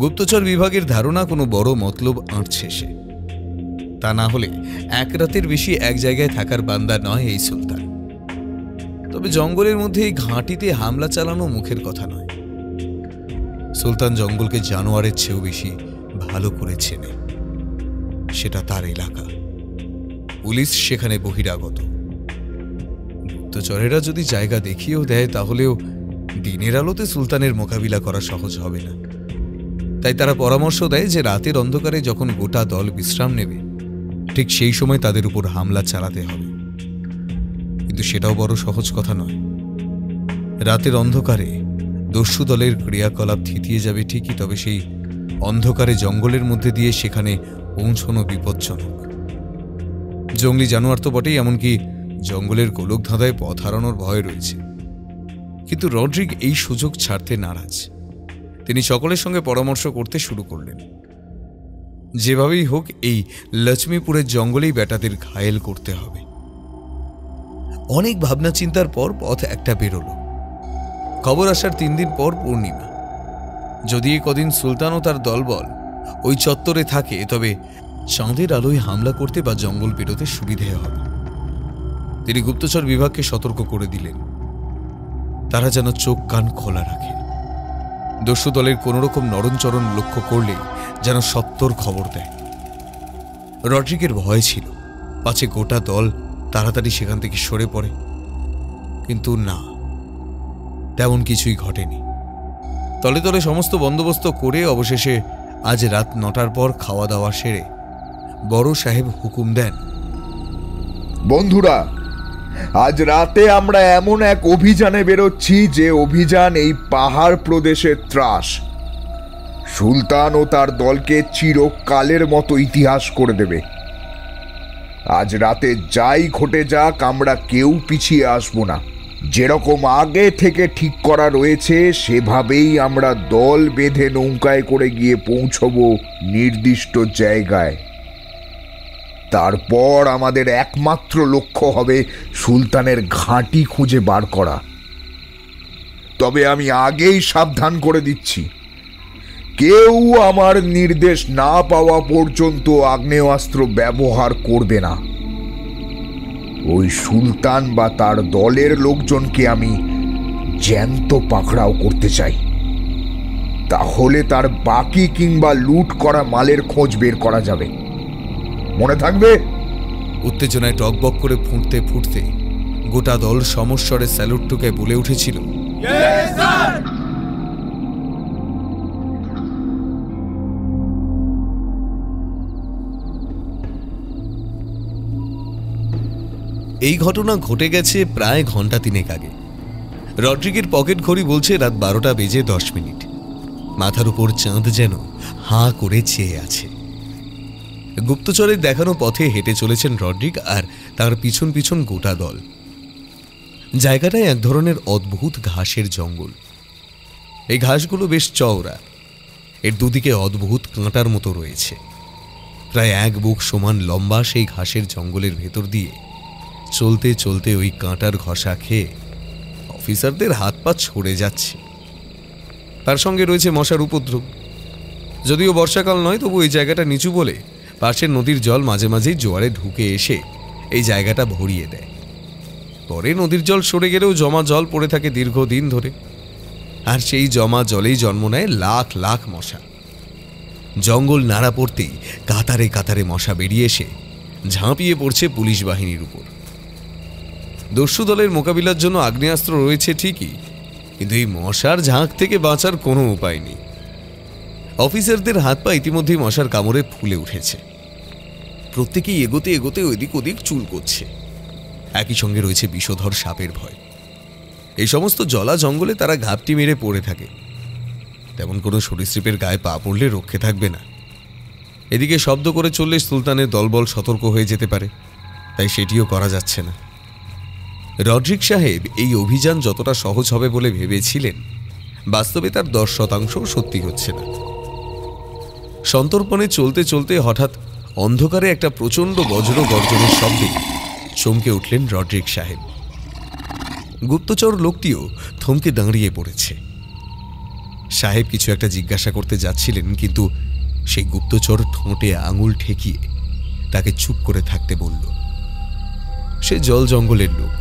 গুপ্তচর বিভাগের ধারণা কোনো বড় মতলব আঁটছে সে। তা না হলে এক রাতের বেশি এক জায়গায় থাকার বান্দা নয় এই সুলতান। তবে জঙ্গলের মধ্যে এই ঘাঁটিতে হামলা চালানো মুখের কথা নয়। সুলতান জঙ্গলকে জানোয়ারের চেয়েও বেশি ভালো করে চেনে। সেটা তার এলাকা, পুলিশ সেখানে বহিরাগত। গুপ্তচরেরা যদি জায়গা দেখিয়েও দেয় তাহলেও দিনের আলোতে সুলতানের মোকাবিলা করা সহজ হবে না। তাই তারা পরামর্শ দেয় যে রাতের অন্ধকারে যখন গোটা দল বিশ্রাম নেবে ঠিক সেই সময় তাদের উপর হামলা চালাতে হবে। কিন্তু সেটাও বড় সহজ কথা নয়। রাতের অন্ধকারে দস্যু দলের ক্রিয়াকলাপ থিতিয়ে যাবে ঠিকই, তবে সেই অন্ধকারে জঙ্গলের মধ্যে দিয়ে সেখানে পৌঁছানো বিপজ্জনক। জঙ্গলি জানোয়ার তো বটেই, এমনকি জঙ্গলের গোলক ধাঁধায় পথ হারানোর ভয় রয়েছে। কিন্তু রড্রিগ এই সুযোগ ছাড়তে নারাজ। তিনি সকলের সঙ্গে পরামর্শ করতে শুরু করলেন। যেভাবেই হোক এই লক্ষ্মীপুরের জঙ্গলেই বেটাদের ঘায়েল করতে হবে। অনেক ভাবনা চিন্তার পর পথ একটা বেরোল। খবর আসার 3 দিন পর পূর্ণিমা। যদি এই কদিন সুলতান ও তার দলবল ওই চত্বরে থাকে তবে চাঁদের আলোয় হামলা করতে বা জঙ্গল পেরোতে সুবিধে হবে। তিনি গুপ্তচর বিভাগকে সতর্ক করে দিলেন, তারা যেন চোখ কান খোলা রাখে। দস্যু দলের কোনোরকম নরণচরণ লক্ষ্য করলে যেন সত্তর খবর দেয়। রড্রিগের ভয় ছিল পাছে গোটা দল তাড়াতাড়ি সেখান থেকে সরে পড়ে, কিন্তু না, তেমন কিছুই ঘটেনি। তলে তলে সমস্ত বন্দোবস্ত করে অবশেষে আজ রাত 9টার পর খাওয়া দাওয়া সেরে বড় সাহেব হুকুম দেন, বন্ধুরা, আজ রাতে আমরা এমন এক অভিযানে বেরোচ্ছি যে অভিযান এই পাহাড় প্রদেশের ত্রাস। সুলতান ও তার দলকে চিরকালের মতো ইতিহাস করে দেবে। আজ রাতে যাই ঘটে যাক আমরা কেউ পিছিয়ে আসব না। যেরকম আগে থেকে ঠিক করা রয়েছে সেভাবেই আমরা দল বেঁধে নৌকায় করে গিয়ে পৌঁছব নির্দিষ্ট জায়গায়। তারপর আমাদের একমাত্র লক্ষ্য হবে সুলতানের ঘাঁটি খুঁজে বার করা। তবে আমি আগেই সাবধান করে দিচ্ছি, কেউ আমার নির্দেশ না পাওয়া পর্যন্ত আগ্নেয়াস্ত্র ব্যবহার করবে না। ওই সুলতান বা তার দলের লোকজনকে আমি জ্যান্ত পাকড়াও করতে চাই। তাহলে তার বাকি কিংবা লুট করা মালের খোঁজ বের করা যাবে। মনে থাকবে? উত্তেজনায় টকবক করে ফুটতে ফুটতে গোটা দল সমস্বরে স্যালুট ঠুকে বলে উঠেছিল, এই ঘটনা ঘটে গেছে প্রায় ঘন্টা 3 আগে। রড্রিগের পকেট ঘড়ি বলছে রাত 12টা বেজে 10 মিনিট। মাথার উপর চাঁদ যেন হাঁ করে চেয়ে আছে। গুপ্তচরের দেখানো পথে হেঁটে চলেছেন রড্রিগ আর তার পিছন পিছন গোটা দল। জায়গাটায় এক ধরনের অদ্ভুত ঘাসের জঙ্গল। এই ঘাসগুলো বেশ চওড়া, এর দুদিকে অদ্ভুত কাঁটার মতো রয়েছে। প্রায় 1 বুক সমান লম্বা সেই ঘাসের জঙ্গলের ভেতর দিয়ে চলতে চলতে ওই কাঁটার ঘষা খেয়ে অফিসারদের হাত পা ছড়ে যাচ্ছে। তার সঙ্গে রয়েছে মশার উপদ্রব। যদিও বর্ষাকাল নয়, তবু এই জায়গাটা নিচু বলে পাশের নদীর জল মাঝে মাঝেই জোয়ারে ঢুকে এসে এই জায়গাটা ভরিয়ে দেয়। পরে নদীর জল সরে গেলেও জমা জল পড়ে থাকে দীর্ঘদিন ধরে, আর সেই জমা জলেই জন্ম নেয় লাখ লাখ মশা। জঙ্গল নাড়া পড়তেই কাতারে কাতারে মশা বেরিয়ে এসে ঝাঁপিয়ে পড়ছে পুলিশ বাহিনীর উপর। দস্যু দলের মোকাবিলার জন্য আগ্নেয়াস্ত্র রয়েছে ঠিকই, কিন্তু এই মশার ঝাঁক থেকে বাঁচার কোনো উপায় নেই। অফিসারদের হাত পা ইতিমধ্যেই মশার কামড়ে ফুলে উঠেছে। প্রত্যেকেই এগোতে এগোতে ওইদিক ওদিক চুল করছে। একই সঙ্গে রয়েছে বিষধর সাপের ভয়। এই সমস্ত জলা জঙ্গলে তারা ঘাপটি মেরে পড়ে থাকে। তেমন কোনো সরীসৃপের গায়ে পা পড়লে রক্ষে থাকবে না। এদিকে শব্দ করে চললে সুলতানের দলবল সতর্ক হয়ে যেতে পারে, তাই সেটিও করা যাচ্ছে না। রড্রিগ সাহেব এই অভিযান যতটা সহজ হবে বলে ভেবেছিলেন, বাস্তবে তার 10% সত্যি হচ্ছে না। সন্তর্পণে চলতে চলতে হঠাৎ অন্ধকারে একটা প্রচণ্ড বজ্র গর্জনের শব্দে চমকে উঠলেন রড্রিগ সাহেব। গুপ্তচর লোকটিও থমকে দাঁড়িয়ে পড়েছে। সাহেব কিছু একটা জিজ্ঞাসা করতে যাচ্ছিলেন, কিন্তু সেই গুপ্তচর ঠোঁটে আঙুল ঠেকিয়ে তাকে চুপ করে থাকতে বলল। সে জল জঙ্গলের লোক,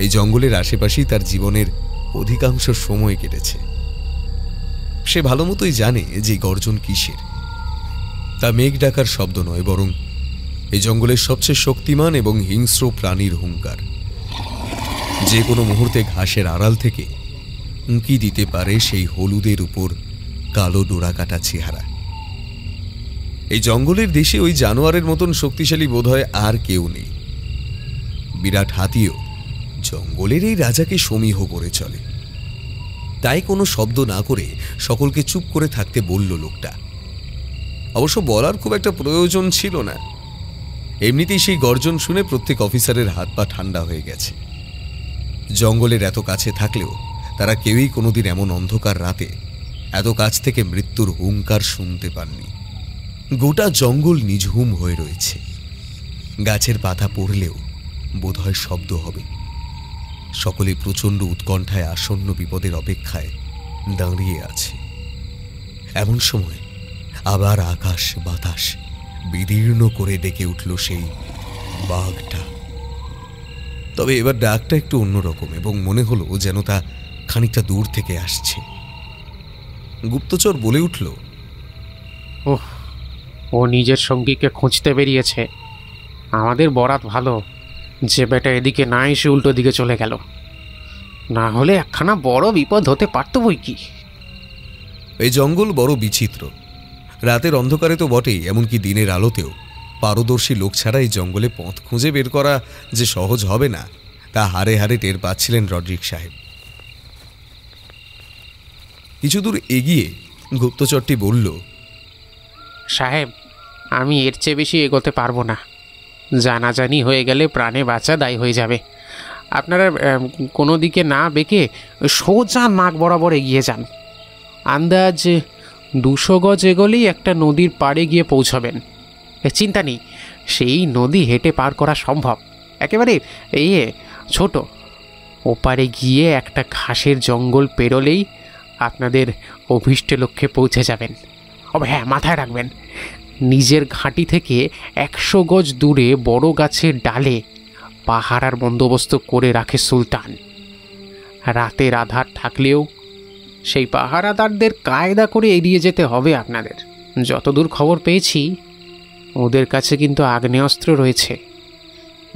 এই জঙ্গলের আশেপাশেই তার জীবনের অধিকাংশ সময় কেটেছে। সে ভালো মতোই জানে যে গর্জন কিসের। তা মেঘ ডাকার শব্দ নয়, বরং এই জঙ্গলের সবচেয়ে শক্তিমান এবং হিংস্র প্রাণীর হুঙ্কার, যে কোনো মুহূর্তে ঘাসের আড়াল থেকে উঁকি দিতে পারে সেই হলুদের উপর কালো ডোরাকাটা চেহারা। এই জঙ্গলের দেশে ওই জানোয়ারের মতন শক্তিশালী বোধহয় আর কেউ নেই। বিরাট হাতিও জঙ্গলের এই রাজাকে সমীহ করে চলে। তাই কোনো শব্দ না করে সকলকে চুপ করে থাকতে বলল লোকটা। অবশ্য বলার খুব একটা প্রয়োজন ছিল না, এমনিতেই সেই গর্জন শুনে প্রত্যেক অফিসারের হাত পা ঠান্ডা হয়ে গেছে। জঙ্গলের এত কাছে থাকলেও তারা কেউই কোনোদিন এমন অন্ধকার রাতে এত কাছ থেকে মৃত্যুর হুঙ্কার শুনতে পাননি। গোটা জঙ্গল নিঝুম হয়ে রয়েছে, গাছের পাতা পড়লেও বোধহয় শব্দ হবে। সকলে প্রচণ্ড উৎকণ্ঠায় আসন্ন বিপদের অপেক্ষায় দাঁড়িয়ে আছে। এমন সময় আবার আকাশ বাতাস বিদীর্ণ করে ডেকে উঠল সেই বাঘটা। তবে এবার ডাকটা একটু অন্যরকম এবং মনে হলো যেন তা খানিকটা দূর থেকে আসছে। গুপ্তচর বলে উঠল, ওহ, ও নিজের সঙ্গীকে খুঁজতে বেরিয়েছে। আমাদের বরাত ভালো যে বেটা এদিকে না এসে উল্টো দিকে চলে গেল, না হলে একখানা বড় বিপদ হতে পারত বই কি। এই জঙ্গল বড় বিচিত্র। রাতের অন্ধকারে তো বটেই, এমনকি দিনের আলোতেও পারদর্শী লোক ছাড়া এই জঙ্গলে পথ খুঁজে বের করা যে সহজ হবে না তা হারে হারে টের পাচ্ছিলেন রড্রিক সাহেব। কিছু দূর এগিয়ে গুপ্তচরটি বলল, সাহেব, আমি এর চেয়ে বেশি এগোতে পারবো না। জানাজানি হয়ে গেলে প্রাণে বাঁচা দায়ী হয়ে যাবে। আপনারা কোনো দিকে না বেঁকে সোজা নাক বরাবর এগিয়ে যান। আন্দাজ 200 গজ এগোলেই একটা নদীর পাড়ে গিয়ে পৌঁছবেন। চিন্তা নেই, সেই নদী হেঁটে পার করা সম্ভব। একেবারে ছোট। ওপারে গিয়ে একটা ঘাসের জঙ্গল পেরোলেই আপনাদের অভীষ্ট লক্ষ্যে পৌঁছে যাবেন। হ্যাঁ, মাথায় রাখবেন, নিজের ঘাঁটি থেকে 100 গজ দূরে বড় গাছের ডালে পাহারার বন্দোবস্ত করে রাখে সুলতান। রাতের আধার থাকলেও সেই পাহারাদারদের কায়দা করে এড়িয়ে যেতে হবে আপনাদের। যতদূর খবর পেয়েছি ওদের কাছে কিন্তু আগ্নেয়াস্ত্র রয়েছে।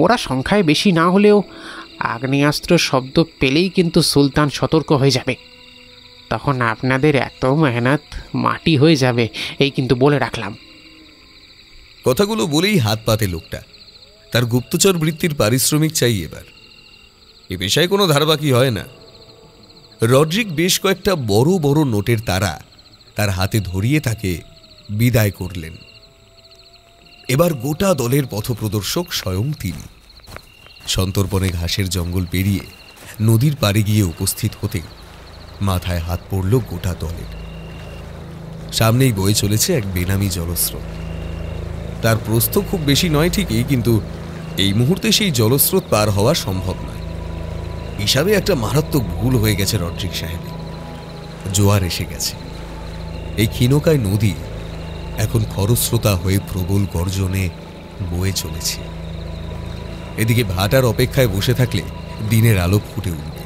ওরা সংখ্যায় বেশি না হলেও আগ্নেয়াস্ত্র শব্দ পেলেই কিন্তু সুলতান সতর্ক হয়ে যাবে। তখন আপনাদের এত মেহনত মাটি হয়ে যাবে, এই কিন্তু বলে রাখলাম। কথাগুলো বলেই হাত পাতে লোকটা। তার গুপ্তচর বৃত্তির পারিশ্রমিক চাই এবার। এ পেশায় কোনো ধারবাকি হয় না। রড্রিক বেশ কয়েকটা বড় বড় নোটের তারা তার হাতে ধরিয়ে তাকে বিদায় করলেন। এবার গোটা দলের পথপ্রদর্শক স্বয়ং তিনি। সন্তর্পণে ঘাসের জঙ্গল পেরিয়ে নদীর পাড়ে গিয়ে উপস্থিত হতে মাথায় হাত পড়ল গোটা দলের। সামনেই বয়ে চলেছে এক বেনামি জলস্রোত। তার প্রস্থ খুব বেশি নয় ঠিকই, কিন্তু এই মুহূর্তে সেই জলস্রোত পার হওয়া সম্ভব নয়। হিসাবে একটা মারাত্মক ভুল হয়ে গেছে রড্রিক সাহেবের। জোয়ার এসে গেছে। এই ক্ষীণকায় নদী এখন খরস্রোতা হয়ে প্রবল গর্জনে বয়ে চলেছে। এদিকে ভাটার অপেক্ষায় বসে থাকলে দিনের আলো ফুটে উঠবে,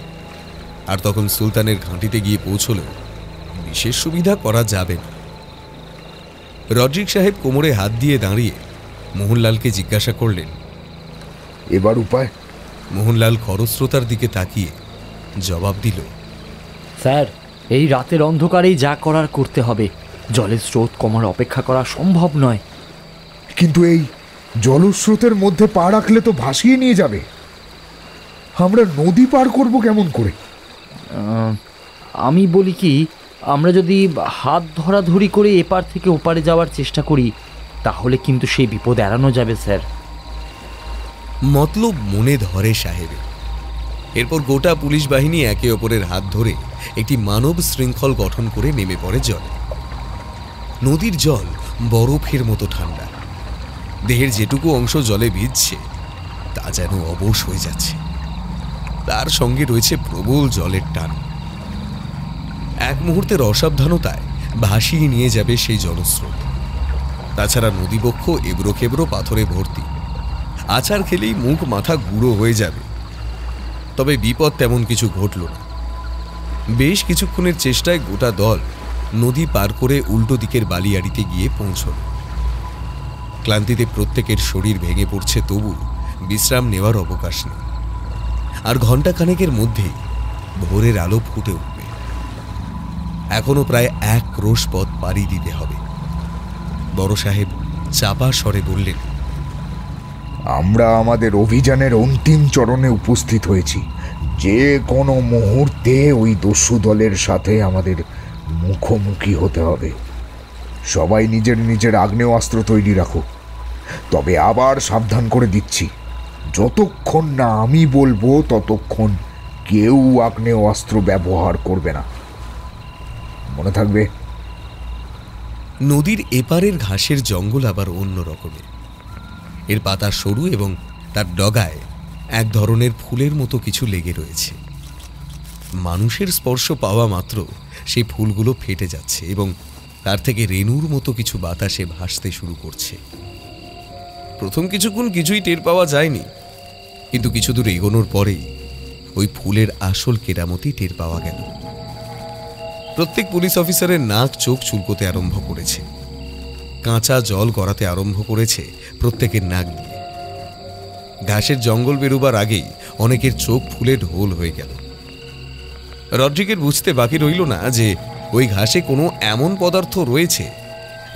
আর তখন সুলতানের ঘাঁটিতে গিয়ে পৌঁছলেও বিশেষ সুবিধা করা যাবে না। রড্রিক সাহেব কোমরে হাত দিয়ে দাঁড়িয়ে মোহনলালকে জিজ্ঞাসা করলেন, এবার উপায়? মোহনলাল খরস্রোতার দিকে তাকিয়ে জবাব দিল, স্যার, এই রাতের অন্ধকারেই যা করার করতে হবে। জলের স্রোত কমার অপেক্ষা করা সম্ভব নয়। কিন্তু এই জলস্রোতের মধ্যে পা রাখলে তো ভাসিয়ে নিয়ে যাবে। আমরা নদী পার করব কেমন করে? আমি বলি কি, আমরা যদি হাত ধরাধরি করে এপার থেকে ওপারে যাওয়ার চেষ্টা করি তাহলে কিন্তু সেই বিপদ এড়ানো যাবে স্যার। মতলব মনে ধরে সাহেবের। এরপর গোটা পুলিশ বাহিনী একে অপরের হাত ধরে একটি মানব শৃঙ্খল গঠন করে নেমে পড়ে জলে। নদীর জল বরফের মতো ঠান্ডা। দেহের যেটুকু অংশ জলে ভিজছে তা যেন অবশ হয়ে যাচ্ছে। তার সঙ্গে রয়েছে প্রবল জলের টান। এক মুহূর্তের অসাবধানতায় ভাসিয়ে নিয়ে যাবে সেই জলস্রোত। তাছাড়া নদীবক্ষ এবড়ো খেবড়ো পাথরে ভর্তি, আছাড় খেলেই মুখ মাথা গুঁড়ো হয়ে যাবে। তবে বিপদ তেমন কিছু ঘটল না। বেশ কিছুক্ষণের চেষ্টায় গোটা দল নদী পার করে উল্টো দিকের বালিয়াড়িতে গিয়ে পৌঁছল। ক্লান্তিতে প্রত্যেকের শরীর ভেঙে পড়ছে, তবু বিশ্রাম নেওয়ার অবকাশ নেই। আর ঘণ্টাখানেকের মধ্যেই ভোরের আলো ফুটে উঠবে। এখনো প্রায় 1 ক্রোশ পথ পাড়ি দিতে হবে। বড় সাহেব চাপা স্বরে বললেন, আমরা আমাদের অভিযানের অন্তিম চরণে উপস্থিত হয়েছি। যে কোনো মুহূর্তে ওই দস্যু দলের সাথে আমাদের মুখোমুখি হতে হবে। সবাই নিজের নিজের আগ্নেয়াস্ত্র তৈরি রাখো। তবে আবার সাবধান করে দিচ্ছি, যতক্ষণ না আমি বলবো ততক্ষণ কেউ আগ্নেয়াস্ত্র ব্যবহার করবে না, মনে থাকবে। নদীর এপারের ঘাসের জঙ্গল আবার অন্য রকমের। এর পাতা সরু এবং তার ডগায় এক ধরনের ফুলের মতো কিছু লেগে রয়েছে। মানুষের স্পর্শ পাওয়া মাত্র সেই ফুলগুলো ফেটে যাচ্ছে এবং তার থেকে রেণুর মতো কিছু বাতাসে ভাসতে শুরু করছে। প্রথম কিছুক্ষণ কিছুই টের পাওয়া যায়নি, কিন্তু কিছু দূর এগোনোর পরেই ওই ফুলের আসল কেরামতি টের পাওয়া গেল। প্রত্যেক পুলিশ অফিসারের নাক চোখ চুলকোতে আরম্ভ করেছে। কাঁচা জল গড়াতে আরম্ভ করেছে প্রত্যেকের নাক দিয়ে। ঘাসের জঙ্গল বেরোবার আগেই অনেকের চোখ ফুলে ঢোল হয়ে গেল। রড্রিগের বুঝতে বাকি রইল না যে ওই ঘাসে কোনো এমন পদার্থ রয়েছে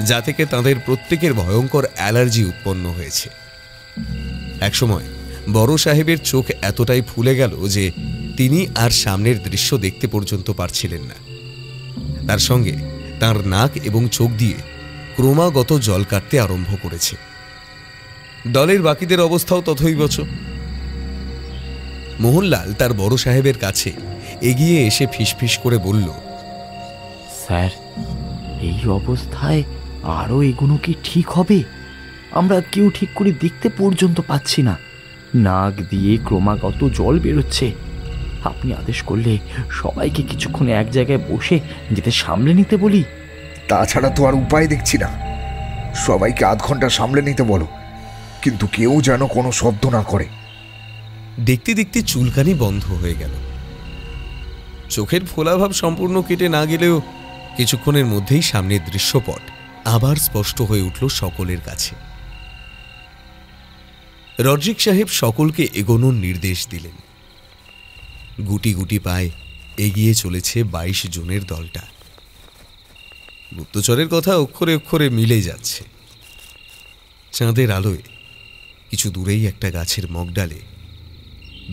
যা থেকে তাদের প্রত্যেকের ভয়ঙ্কর অ্যালার্জি উৎপন্ন হয়েছে। একসময় বড় সাহেবের চোখ এতটাই ফুলে গেল যে তিনি আর সামনের দৃশ্য দেখতে পর্যন্ত পারছিলেন না। তার সঙ্গে তার নাক এবং চোখ দিয়ে ক্রমাগত জল কাটতে আরম্ভ করেছে। দলের বাকিদের অবস্থাও তথৈবচ। মোহনলাল তার বড় সাহেবের কাছে এগিয়ে এসে ফিসফিস করে বলল, স্যার, এই অবস্থায় আরও এগুলো কি ঠিক হবে? আমরা কেউ ঠিক করে দেখতে পর্যন্ত পাচ্ছি না। নাক দিয়ে ক্রমাগত জল বেরোচ্ছে। আপনি আদেশ করলে সবাইকে কিছুক্ষণ এক জায়গায় বসে যেতে সামলে নিতে বলি। তাছাড়া তো আর উপায় দেখছি না। সবাইকে আধ ঘন্টা সামলে নিতে বলো, কিন্তু কেউ যেন কোনো শব্দ না করে। দেখতে দেখতে চুলকানি বন্ধ হয়ে গেল। চোখের ফোলাভাব সম্পূর্ণ কেটে না গেলেও কিছুক্ষণের মধ্যেই সামনের দৃশ্যপট আবার স্পষ্ট হয়ে উঠল সকলের কাছে। রড্রিক সাহেব সকলকে এগোনোর নির্দেশ দিলেন। গুটি গুটি পায়ে এগিয়ে চলেছে 22 জনের দলটা। গুপ্তচরের কথা অক্ষরে অক্ষরে মিলে যাচ্ছে। চাঁদের আলোয় কিছু দূরেই একটা গাছের মগডালে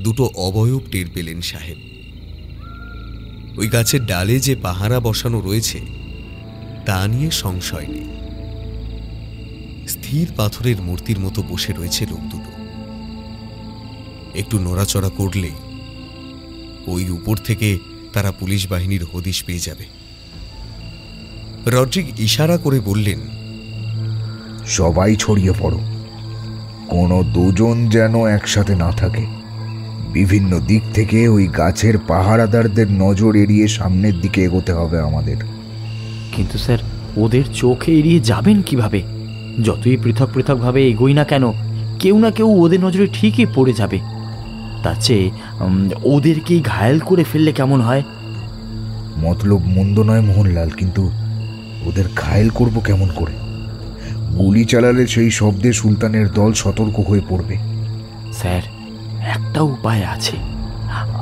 দুটো অবয়ব টের পেলেন সাহেব। ওই গাছের ডালে যে পাহারা বসানো রয়েছে তা নিয়ে সংশয় নেই। স্থির পাথরের মূর্তির মতো বসে রয়েছে লোক দুটো। একটু নড়াচড়া করলেই ওই উপর থেকে তারা পুলিশ বাহিনীর হদিশ পেয়ে যাবে। রড্রিগ ইশারা করে বললেন, সবাই ছড়িয়ে পড়ো, কোনো দুজন যেন একসাথে না থাকে। বিভিন্ন দিক থেকে ওই গাছের পাহারাদারদের নজর এড়িয়ে সামনের দিকে এগোতে হবে আমাদের। কিন্তু স্যার, ওদের চোখে এড়িয়ে যাবেন কিভাবে? যতই পৃথক পৃথকভাবে এগোই না কেন, কেউ না কেউ ওদের নজরে ঠিকই পড়ে যাবে। তার চেয়ে ওদেরকেই ঘায়েল করে ফেললে কেমন হয়? মতলব মন্দ নয় মোহনলাল, কিন্তু ওদের ঘায়েল করব কেমন করে? গুলি চালালে সেই শব্দে সুলতানের দল সতর্ক হয়ে পড়বে। স্যার, একটা উপায় আছে।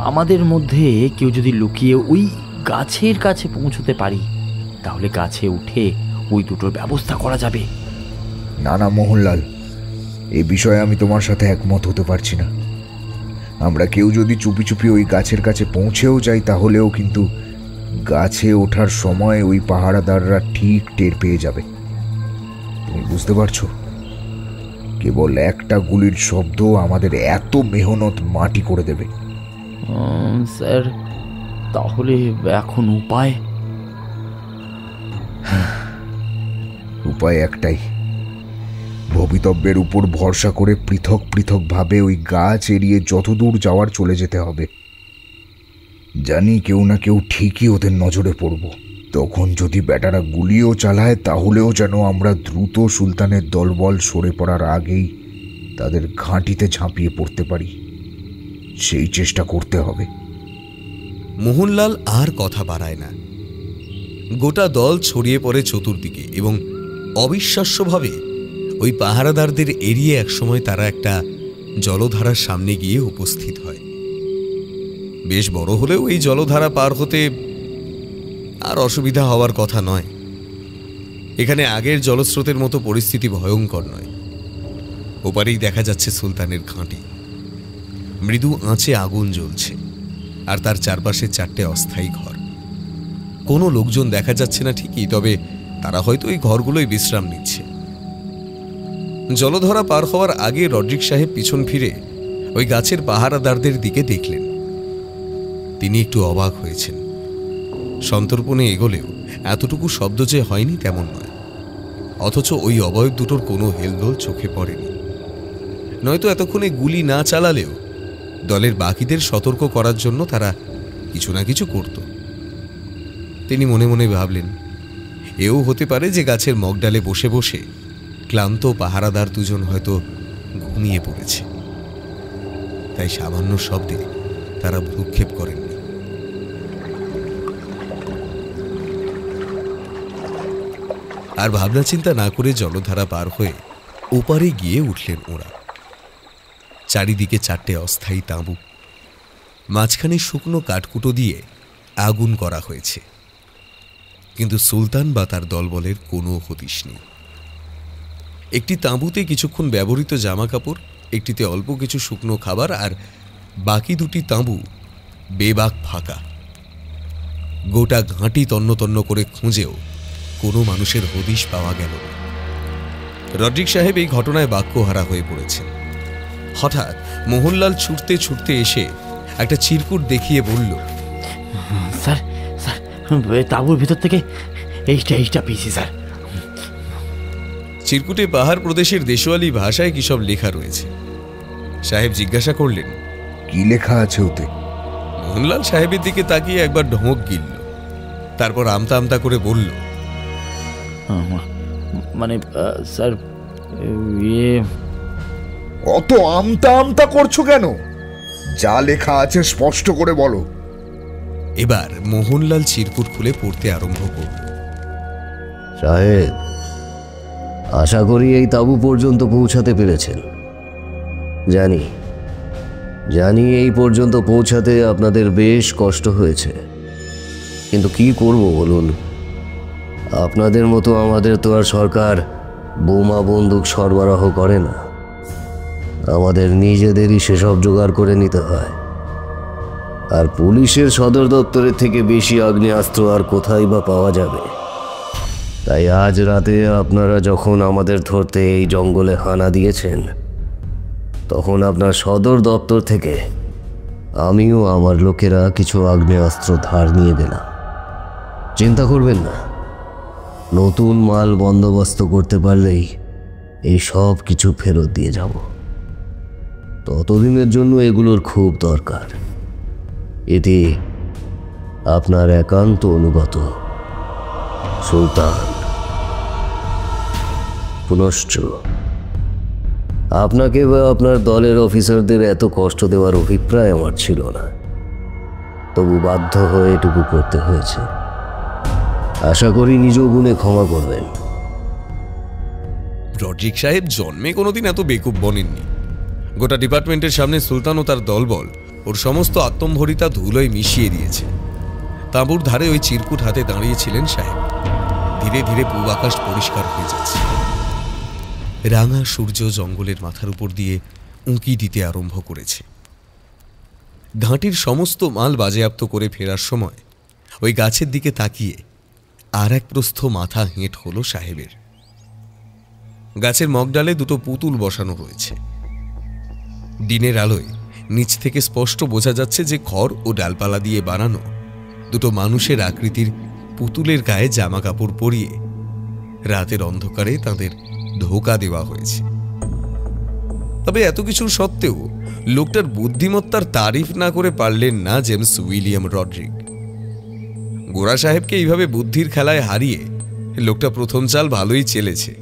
আমাদের মধ্যে কেউ যদি লুকিয়ে ওই গাছের কাছে পৌঁছতে পারি, তাহলে গাছে উঠে ওই দুটোর ব্যবস্থা করা যাবে। না না মোহনলাল, এ বিষয়ে আমি তোমার সাথে একমত হতে পারছি না। আমরা কেউ যদি চুপি চুপি ওই গাছের কাছে পৌঁছেও যাই, তাহলেও কিন্তু গাছে ওঠার সময় ওই পাহারাদাররা ঠিক টের পেয়ে যাবে। তুমি বুঝতে পারছো? কেবল একটা গুলির শব্দ আমাদের এত মেহনত মাটি করে দেবে। স্যার, তাহলে এখন উপায়? উপায় একটাই, ভবিতব্যের উপর ভরসা করে পৃথক পৃথকভাবে ওই গাছ এড়িয়ে যতদূর যাওয়ার চলে যেতে হবে। জানি কেউ না কেউ ঠিকই ওদের নজরে পড়ব। তখন যদি বেটারা গুলিও চালায় তাহলেও যেন আমরা দ্রুত সুলতানের দলবল সরে পড়ার আগেই তাদের ঘাঁটিতে ঝাঁপিয়ে পড়তে পারি। সেই চেষ্টা করতে হবে। মোহনলাল আর কথা বাড়ায় না। গোটা দল ছড়িয়ে পড়ে চতুর্দিকে এবং অবিশ্বাস্যভাবে ওই পাহারাদারদের এড়িয়ে একসময় তারা একটা জলধারার সামনে গিয়ে উপস্থিত হয়। বেশ বড় হলেও এই জলধারা পার হতে আর অসুবিধা হওয়ার কথা নয়। এখানে আগের জলস্রোতের মতো পরিস্থিতি ভয়ঙ্কর নয়। ওপারেই দেখা যাচ্ছে সুলতানের ঘাঁটি। মৃদু আঁচে আগুন জ্বলছে আর তার চারপাশে 4টে অস্থায়ী ঘর। কোনো লোকজন দেখা যাচ্ছে না ঠিকই, তবে তারা হয়তো এই ঘরগুলোই বিশ্রাম নিচ্ছে। জলধরা পার হওয়ার আগে রড্রিক সাহেব পিছন ফিরে ওই গাছের পাহারাদারদের দিকে দেখলেন। তিনি একটু অবাক হয়েছেন। সন্তর্পণে এগোলেও এতটুকু শব্দ যে হয়নি তেমন নয়, অথচ ওই অবয়ব দুটোর কোনো হেলদোল চোখে পড়েনি। নয়তো এতক্ষণে গুলি না চালালেও দলের বাকিদের সতর্ক করার জন্য তারা কিছু না কিছু করত। তিনি মনে মনে ভাবলেন, এও হতে পারে যে গাছের মগডালে বসে বসে ক্লান্ত পাহারাদার দুজন হয়তো ঘুমিয়ে পড়েছে, তাই সামান্য শব্দে তারা ভ্রুক্ষেপ করেননি। আর ভাবনা চিন্তা না করে জলধারা পার হয়ে ওপারে গিয়ে উঠলেন ওরা। চারিদিকে 4টে অস্থায়ী তাঁবু, মাঝখানে শুকনো কাঠকুটো দিয়ে আগুন করা হয়েছে, কিন্তু সুলতান বা তার দলবলের কোনো হদিশ নেই। একটি তাঁবুতে কিছুক্ষণ ব্যবহৃত জামা কাপড়, একটিতে অল্প কিছু শুকনো খাবার, আর বাকি 2টি তাঁবু বেবাক ফাঁকা। গোটা ঘাঁটি তন্ন তন্ন করে খুঁজেও কোনো মানুষের হদিশ পাওয়া গেল না। রড্রিক সাহেব এই ঘটনায় বাক্যহারা হয়ে পড়েছেন। হঠাৎ মোহনলাল ছুটতে ছুটতে এসে একটা চিরকুট দেখিয়ে বলল, স্যার স্যার, তাঁবুর ভিতর থেকে এইটা পেয়েছি স্যার। চিরকুটে পাহাড় প্রদেশের দেশওয়ালি ভাষায় কি সব লেখা রয়েছে। সাহেব জিজ্ঞাসা করলেন, কি লেখা আছে ওতে? মোহনলাল সাহেবের দিকে তাকিয়ে একবার ঢোক গিলল, তারপর আমতা আমতা করে বলল, মানে স্যার, অত আমতা আমতা করছো কেন? যা লেখা আছে স্পষ্ট করে বলো। এবার মোহনলাল চিরকুট খুলে পড়তে আরম্ভ করল। সাহেব, আশা করি এই তাঁবু পর্যন্ত পৌঁছাতে পেরেছেন। জানি এই পর্যন্ত পৌঁছাতে আপনাদের বেশ কষ্ট হয়েছে, কিন্তু কি করব বলুন? আপনাদের মতো আমাদের তো আর সরকার বোমা বন্দুক সরবরাহ করে না। আমাদের নিজেদেরই সেসব জোগাড় করে নিতে হয়। আর পুলিশের সদর দপ্তরের থেকে বেশি আগ্নেয়াস্ত্র আর কোথায় বা পাওয়া যাবে? তাই আজ রাতে আপনারা যখন আমাদের ধরতে এই জঙ্গলে হানা দিয়েছেন, তখন আপনার সদর দপ্তর থেকে আমিও আমার লোকেরা কিছু আগ্নেয়াস্ত্র ধার নিয়ে দিলাম। চিন্তা করবেন না, নতুন মাল বন্দোবস্ত করতে পারলেই এই সব কিছু ফেরত দিয়ে যাব। ততদিনের জন্য এগুলোর খুব দরকার। এটি আপনার একান্ত অনুগত সুলতান। পুনশ্চ আপনাকে বা আপনার দলের অফিসারদের এত কষ্ট দেওয়ার অভিপ্রায় আমার ছিল না, তবু বাধ্য হয়ে এটুকু করতে হয়েছে। আশা করি নিজ গুণে ক্ষমা করবেন। রড্রিক সাহেব জন্মে কোনোদিন এত বেকুব বনেননি। গোটা ডিপার্টমেন্টের সামনে সুলতান ও তার দলবল ওর সমস্ত আত্মম্ভরিতা ধুলোয় মিশিয়ে দিয়েছে। তাঁবুর ধারে ওই চিরকুট হাতে দাঁড়িয়েছিলেন সাহেব। ধীরে ধীরে পূব আকাশ পরিষ্কার হয়ে যাচ্ছে। রাঙা সূর্য জঙ্গলের মাথার উপর দিয়ে উঁকি দিতে আরম্ভ করেছে। ঘাঁটির সমস্ত মাল বাজেয়াপ্ত করে ফেরার সময় ওই গাছের দিকে তাকিয়ে আর এক প্রস্থ মাথা হেঁট হলো সাহেবের। গাছের মগডালে 2টো পুতুল বসানো রয়েছে। দিনের আলোয় নিচ থেকে স্পষ্ট বোঝা যাচ্ছে যে খড় ও ডালপালা দিয়ে বানানো 2টো মানুষের আকৃতির পুতুলের গায়ে জামা কাপড় পরিয়ে রাতের অন্ধকারে তাদের ধোঁকা দেওয়া হয়েছে। তবে এত কিছুর সত্ত্বেও লোকটার বুদ্ধিমত্তার তারিফ না করে পারলেন না জেমস উইলিয়াম রড্রিক। গোরা সাহেবকে এইভাবে বুদ্ধির খেলায় হারিয়ে লোকটা প্রথম চাল ভালোই চেলেছে।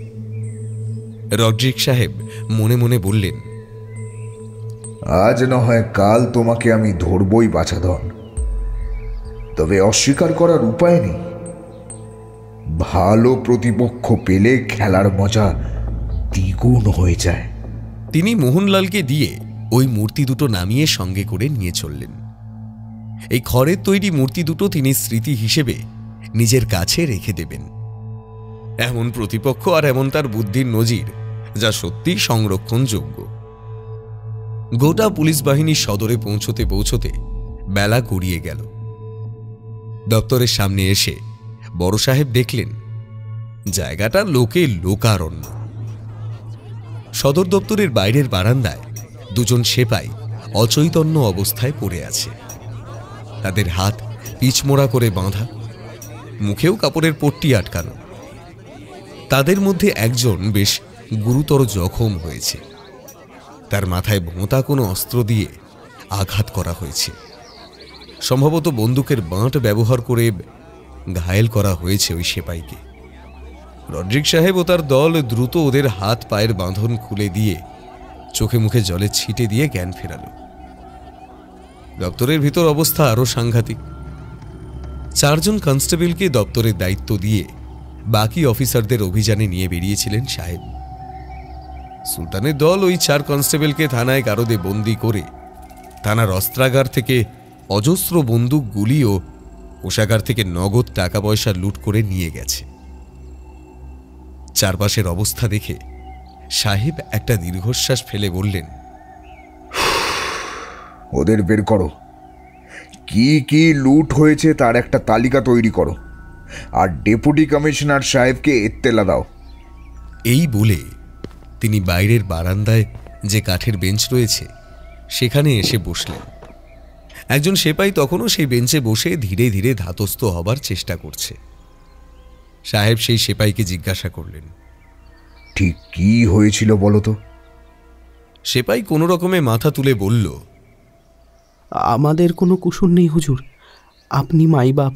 রড্রিক সাহেব মনে মনে বললেন, আজ না হয় কাল তোমাকে আমি ধরবই বাছাধন, তবে অস্বীকার করার উপায় নেই। ভালো প্রতিপক্ষ পেলে খেলার মজা দ্বিগুণ হয়ে যায়। তিনি মোহনলালকে দিয়ে ওই মূর্তি দুটো নামিয়ে সঙ্গে করে নিয়ে চললেন। এই খড়ের তৈরি মূর্তি দুটো তিনি স্মৃতি হিসেবে নিজের কাছে রেখে দেবেন। এমন প্রতিপক্ষ আর এমন তার বুদ্ধির নজির যা সত্যি সংরক্ষণযোগ্য। গোটা পুলিশ বাহিনীর সদরে পৌঁছতে পৌঁছতে বেলা গড়িয়ে গেল। দপ্তরের সামনে এসে বড় সাহেব দেখলেন জায়গাটা লোকে লোকারণ্য। সদর দপ্তরের বাইরের বারান্দায় দুজন সেপাই অচৈতন্য অবস্থায় পড়ে আছে। তাদের হাত পিচমোড়া করে বাঁধা, মুখেও কাপড়ের পট্টি আটকানো। তাদের মধ্যে একজন বেশ গুরুতর জখম হয়েছে। তার মাথায় ভোঁতা কোনো অস্ত্র দিয়ে আঘাত করা হয়েছে। সম্ভবত বন্দুকের বাঁট ব্যবহার করে ঘায়েল করা হয়েছে ওই সেপাইকে। রড্রিক সাহেব ও তার দল দ্রুত ওদের হাত পায়ের বাঁধন খুলে দিয়ে চোখে মুখে জলে ছিটে দিয়ে জ্ঞান ফেরালো। দপ্তরের ভিতর অবস্থা আরো সাংঘাতিক। 4 জন কনস্টেবলকে দপ্তরের দায়িত্ব দিয়ে বাকি অফিসারদের অভিযানে নিয়ে বেরিয়েছিলেন সাহেব। সুলতানের দল ওই 4 কনস্টেবলকে থানায় গারদে বন্দি করে থানার অস্ত্রাগার থেকে অজস্র বন্দুক, গুলি ও কোষাগার থেকে নগদ টাকা পয়সা লুট করে নিয়ে গেছে। চারপাশের অবস্থা দেখে সাহেব একটা দীর্ঘশ্বাস ফেলে বললেন, ওদের বের করো, কি কি লুট হয়েছে তার একটা তালিকা তৈরি করো, আর ডেপুটি কমিশনার সাহেবকে এত্তেলা দাও। এই বলে তিনি বাইরের বারান্দায় যে কাঠের বেঞ্চ রয়েছে সেখানে এসে বসলেন। একজন সেপাই তখনও সেই বেঞ্চে বসে ধীরে ধীরে ধাতস্থ হবার চেষ্টা করছে। সাহেব সেই সেপাইকে জিজ্ঞাসা করলেন, ঠিক কি হয়েছিল বলো তো? সেপাই কোনো রকমে মাথা তুলে বলল, আমাদের কোনো কুসুর নেই হুজুর, আপনি মাই বাপ,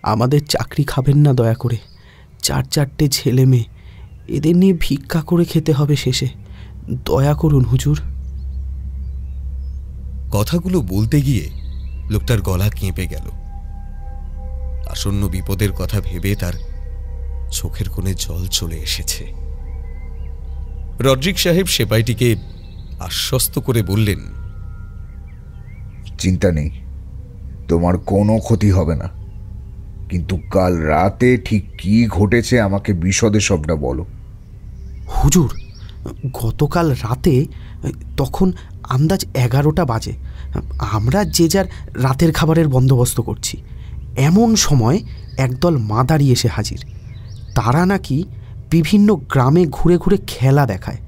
আমাদের চাকরি খাবেন না দয়া করে। 4 ছেলে মেয়ে, এদের নিয়ে ভিক্ষা করে খেতে হবে শেষে, দয়া করুন হুজুর। কথাগুলো বলতে গিয়ে লোকটার গলা কেঁপে গেল। আসন্ন বিপদের কথা ভেবে তার চোখের কোণে জল চলে এসেছে। রড্রিক সাহেব সেপাইটিকে আশ্বস্ত করে বললেন, চিন্তা নেই, তোমার কোনো ক্ষতি হবে না, কিন্তু কাল রাতে ঠিক কি ঘটেছে আমাকে বিশদে সবটা বলো। হুজুর, গতকাল রাতে তখন আন্দাজ 11টা বাজে, আমরা যে যার রাতের খাবারের বন্দোবস্ত করছি। এমন সময় একদল মাদারি এসে হাজির। তারা নাকি বিভিন্ন গ্রামে ঘুরে ঘুরে খেলা দেখায়,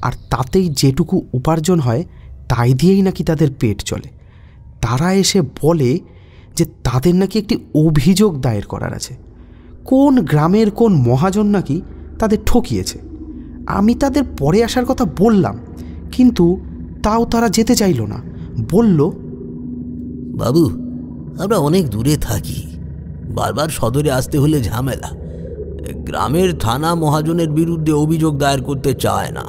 আর তাতেই যেটুকু উপার্জন হয় তাই দিয়েই নাকি তাদের পেট চলে। তারা এসে বলে যে তাদের নাকি একটি অভিযোগ দায়ের করার আছে। কোন গ্রামের কোন মহাজন নাকি তাদের ঠকিয়েছে। আমি তাদের পরে আসার কথা বললাম, কিন্তু তাও তারা যেতে চাইল না। বলল, বাবু, আমরা অনেক দূরে থাকি, বারবার সদরে আসতে হলে ঝামেলা। গ্রামের থানা মহাজনের বিরুদ্ধে অভিযোগ দায়ের করতে চায় না,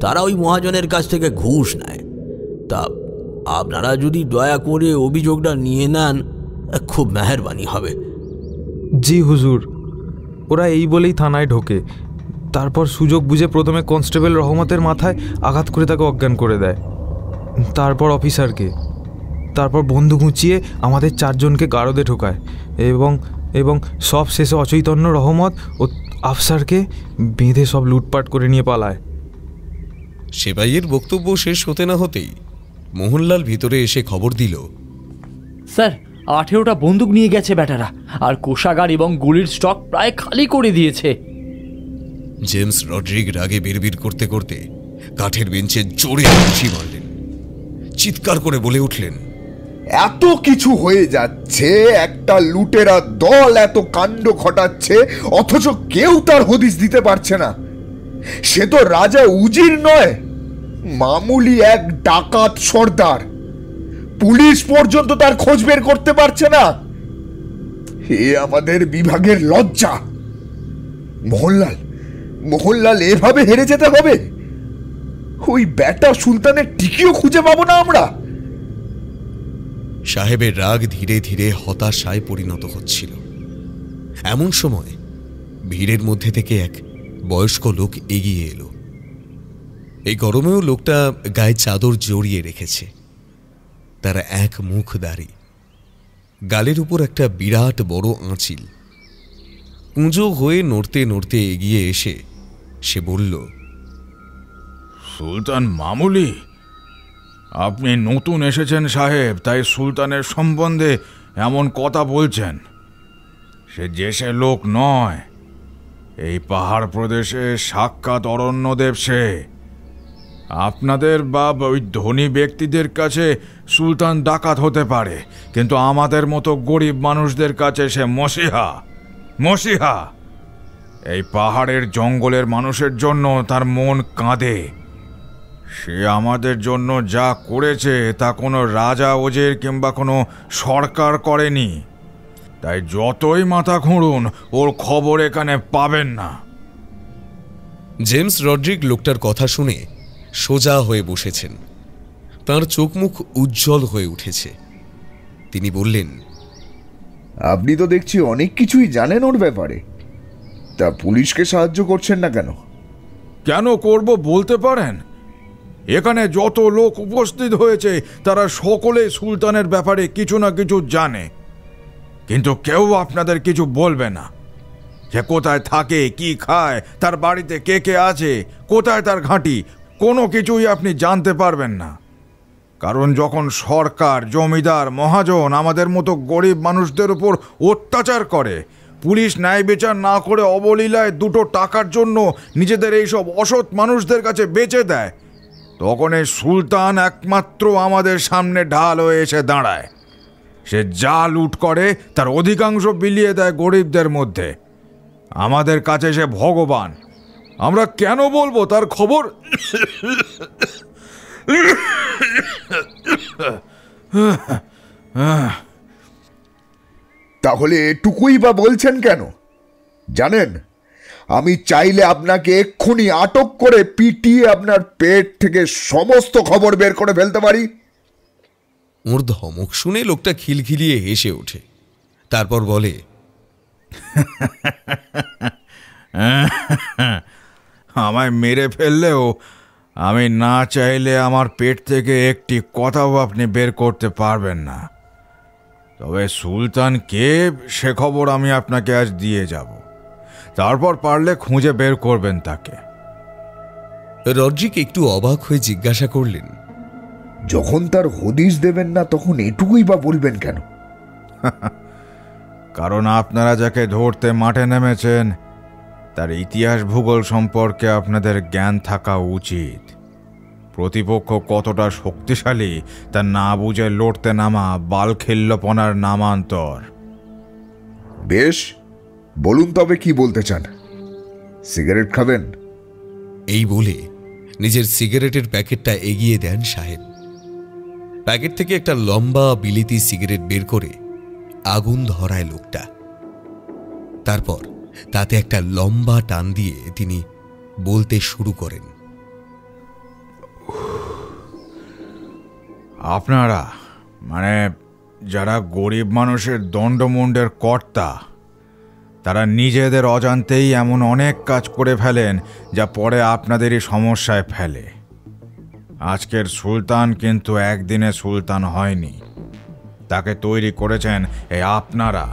তারা ওই মহাজনের কাছ থেকে ঘুষ নেয়। তা আপনারা যদি দয়া করে অভিযোগটা নিয়ে নেন, খুব মেহেরবানি হবে। জি হুজুর, ওরা এই বলেই থানায় ঢোকে, তারপর সুযোগ বুঝে প্রথমে কনস্টেবল রহমতের মাথায় আঘাত করে তাকে অজ্ঞান করে দেয়, তারপর অফিসারকে, তারপর বন্দুক উঁচিয়ে আমাদের 4 জনকে গারদে ঢোকায় এবং সব শেষে অচৈতন্য রহমত ও আফসারকে বেঁধে সব লুটপাট করে নিয়ে পালায়। সেপাইয়ের বক্তব্য শেষ হতে না হতেই মোহনলাল ভিতরে এসে খবর দিল, স্যার 18টা বন্দুক নিয়ে গেছে ব্যাটারা, আর কোষাগার এবং গুলির স্টক প্রায় খালি করে দিয়েছে। জেমস রড্রিক রাগে বিড়বিড় করতে করতে কাঠের বেঞ্চে জোরে ঘুষি মারলেন। চিৎকার করে বলে উঠলেন, এত কিছু হয়ে যাচ্ছে, একটা লুটেরা দল এত কাণ্ড ঘটাচ্ছে, অথচ কেউ তার হদিস দিতে পারছে না। সে তো রাজা উজির নয়, মামুলি এক ডাকাত সর্দার। পুলিশ পর্যন্ত তার খোঁজ বের করতে পারছে না। এ আমাদের বিভাগের লজ্জা। মোহনলাল, মোহনলাল এভাবে হেরে যেতে হবে? ওই ব্যাটা সুলতানের টিকিও খুঁজে পাবো না আমরা? সাহেবের রাগ ধীরে ধীরে হতাশায় পরিণত হচ্ছিল। এমন সময় ভিড়ের মধ্যে থেকে এক বয়স্ক লোক এগিয়ে এলো। এই গরমেও লোকটা গায়ে চাদর জড়িয়ে রেখেছে। তারা এক মুখ দাড়ি, গালের উপর একটা বিরাট বড় আঁচিল। কুঁজো হয়ে নড়তে নড়তে এগিয়ে এসে সে বলল, সুলতান মামুলি, আপনি নতুন এসেছেন সাহেব, তাই সুলতানের সম্বন্ধে এমন কথা বলছেন। সে যে সে লোক নয়, এই পাহাড় প্রদেশে সাক্ষাৎ অরণ্যদেব সে। আপনাদের বা ওই ধনী ব্যক্তিদের কাছে সুলতান ডাকাত হতে পারে, কিন্তু আমাদের মতো গরিব মানুষদের কাছে সে মসিহা, মসিহা। এই পাহাড়ের জঙ্গলের মানুষের জন্য তার মন কাঁদে। সে আমাদের জন্য যা করেছে তা কোনো রাজা ওজের কিংবা কোনো সরকার করেনি। তাই যতই মাথা খুঁড়ুন, ওর খবর এখানে পাবেন না। জেমস রড্রিক লোকটার কথা শুনে সোজা হয়ে বসেছেন। তার চোখ মুখ উজ্জ্বল হয়ে উঠেছে। তিনি বললেন, আপনি তো দেখছি অনেক কিছুই জানেন ওর ব্যাপারে, তা পুলিশকে সাহায্য করছেন না কেন? কেন করব বলতে পারেন? এখানে যত লোক উপস্থিত হয়েছে তারা সকলে সুলতানের ব্যাপারে কিছু না কিছু জানে, কিন্তু কেউ আপনাদের কিছু বলবে না। সে কোথায় থাকে, কি খায়, তার বাড়িতে কে কে আছে, কোথায় তার ঘাঁটি, কোনো কিছুই আপনি জানতে পারবেন না। কারণ যখন সরকার, জমিদার, মহাজন আমাদের মতো গরিব মানুষদের উপর অত্যাচার করে, পুলিশ ন্যায় বিচার না করে অবলীলায় দুটো টাকার জন্য নিজেদের এইসব অসৎ মানুষদের কাছে বেচে দেয়, তখন এই সুলতান একমাত্র আমাদের সামনে ঢাল হয়ে এসে দাঁড়ায়। সে যা লুট করে তার অধিকাংশ বিলিয়ে দেয় গরিবদের মধ্যে। আমাদের কাছে সে ভগবান। আমরা কেন বলবো তার খবর? তাহলে এটুকুই বা বলছেন কেন? জানেন, আমি চাইলে আপনাকে এক্ষুনি আটক করে পিটিয়ে আপনার পেট থেকে সমস্ত খবর বের করে ফেলতে পারি। ওর ধমক শুনে লোকটা খিলখিলিয়ে হেসে ওঠে। তারপর বলে, আমায় মেরে ফেললেও আমি না চাইলে আমার পেট থেকে একটি কথাও আপনি বের করতে পারবেন না। তবে সুলতান কে সে খবর আমি আপনাকে আজ দিয়ে যাব, তারপর পারলে খুঁজে বের করবেন তাকে। রড্রিক একটু অবাক হয়ে জিজ্ঞাসা করলেন, যখন তার হদিশ দেবেন না তখন এটুকুই বা বলবেন কেন? কারণ আপনারা যাকে ধরতে মাঠে নেমেছেন তার ইতিহাস ভূগোল সম্পর্কে আপনাদের জ্ঞান থাকা উচিত। প্রতিপক্ষ কতটা শক্তিশালী তা না বুঝে লড়তে নামা বালখিল্যপনার নামান্তর। বেশ, বলুন তবে কি বলতে চান। সিগারেট খাবেন? এই বলে নিজের সিগারেটের প্যাকেটটা এগিয়ে দেন সাহেব। প্যাকেট থেকে একটা লম্বা বিলিতি সিগারেট বের করে আগুন ধরায় লোকটা। তারপর তাতে একটা লম্বা টান দিয়ে তিনি বলতে শুরু করেন, আপনারা মানে যারা গরিব মানুষের দণ্ডমুণ্ডের কর্তা, তারা নিজেদের অজান্তেই এমন অনেক কাজ করে ফেলেন যা পরে আপনাদেরই সমস্যায় ফেলে। আজকের সুলতান কিন্তু একদিনে সুলতান হয়নি, তাকে তৈরি করেছেন এই আপনারা।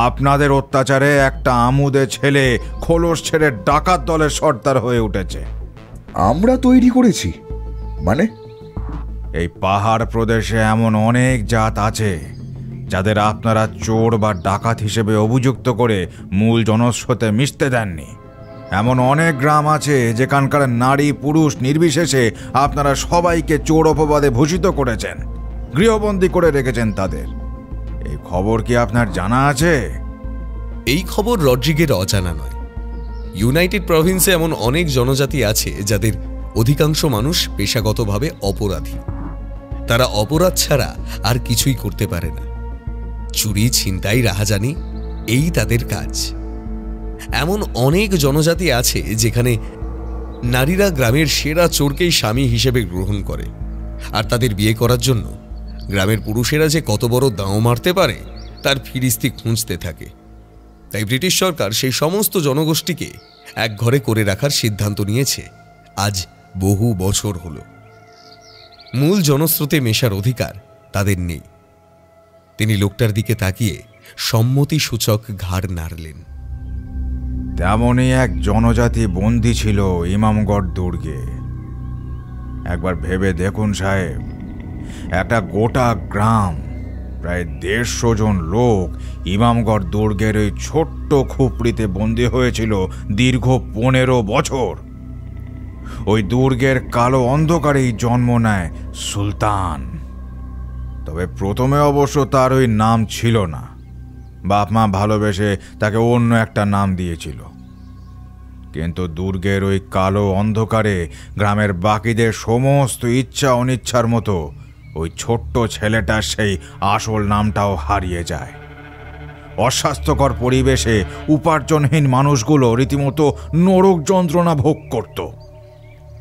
আপনাদের অত্যাচারে একটা আমুদে ছেলে খোলস ছেড়ে ডাকাত দলের সর্দার হয়ে উঠেছে। আমরা তৈরি করেছি মানে? এই পাহাড় প্রদেশে এমন অনেক জাত আছে যাদের আপনারা চোর বা ডাকাত হিসেবে অভিযুক্ত করে মূল জনস্রোতে মিশতে দেননি। এমন অনেক গ্রাম আছে যেখানকার নারী পুরুষ নির্বিশেষে আপনারা সবাইকে চোর অপবাদে ভূষিত করেছেন, গৃহবন্দী করে রেখেছেন তাদের। এই খবর কি আপনার জানা আছে? এই খবর রড্রিগের অজানা নয়। ইউনাইটেড প্রভিন্সে এমন অনেক জনজাতি আছে যাদের অধিকাংশ মানুষ পেশাগতভাবে অপরাধী। তারা অপরাধ ছাড়া আর কিছুই করতে পারে না। চুরি, ছিনতাই, রাহাজানি এই তাদের কাজ। এমন অনেক জনজাতি আছে যেখানে নারীরা গ্রামের সেরা চোরকেই স্বামী হিসেবে গ্রহণ করে, আর তাদের বিয়ে করার জন্য গ্রামের পুরুষেরা যে কত বড় দাঁও মারতে পারে তার ফিরিস্তি খুঁজতে থাকে। তাই ব্রিটিশ সরকার সেই সমস্ত জনগোষ্ঠীকে এক ঘরে করে রাখার সিদ্ধান্ত নিয়েছে। আজ বহু বছর হল। মূল জনস্রোতে মেশার অধিকার তাদের নেই। তিনি লোকটার দিকে তাকিয়ে সম্মতিসূচক ঘাড় নাড়লেন। তেমনই এক জনজাতি বন্দী ছিল ইমামগড় দুর্গে। একবার ভেবে দেখুন সাহেব, একটা গোটা গ্রাম, প্রায় 150 জন লোক ইমামগড় দুর্গের ওই ছোট্ট খুপড়িতে বন্দী হয়েছিল দীর্ঘ 15 বছর। ওই দুর্গের কালো অন্ধকারেই জন্ম নেয় সুলতান। তবে প্রথমে অবশ্য তার ওই নাম ছিল না, বাপ মা ভালোবেসে তাকে অন্য একটা নাম দিয়েছিল। কিন্তু দুর্গের ওই কালো অন্ধকারে গ্রামের বাকিদের সমস্ত ইচ্ছা অনিচ্ছার মতো ওই ছোট্ট ছেলেটার সেই আসল নামটাও হারিয়ে যায়। অস্বাস্থ্যকর পরিবেশে উপার্জনহীন মানুষগুলো রীতিমতো নরক যন্ত্রণা ভোগ করত।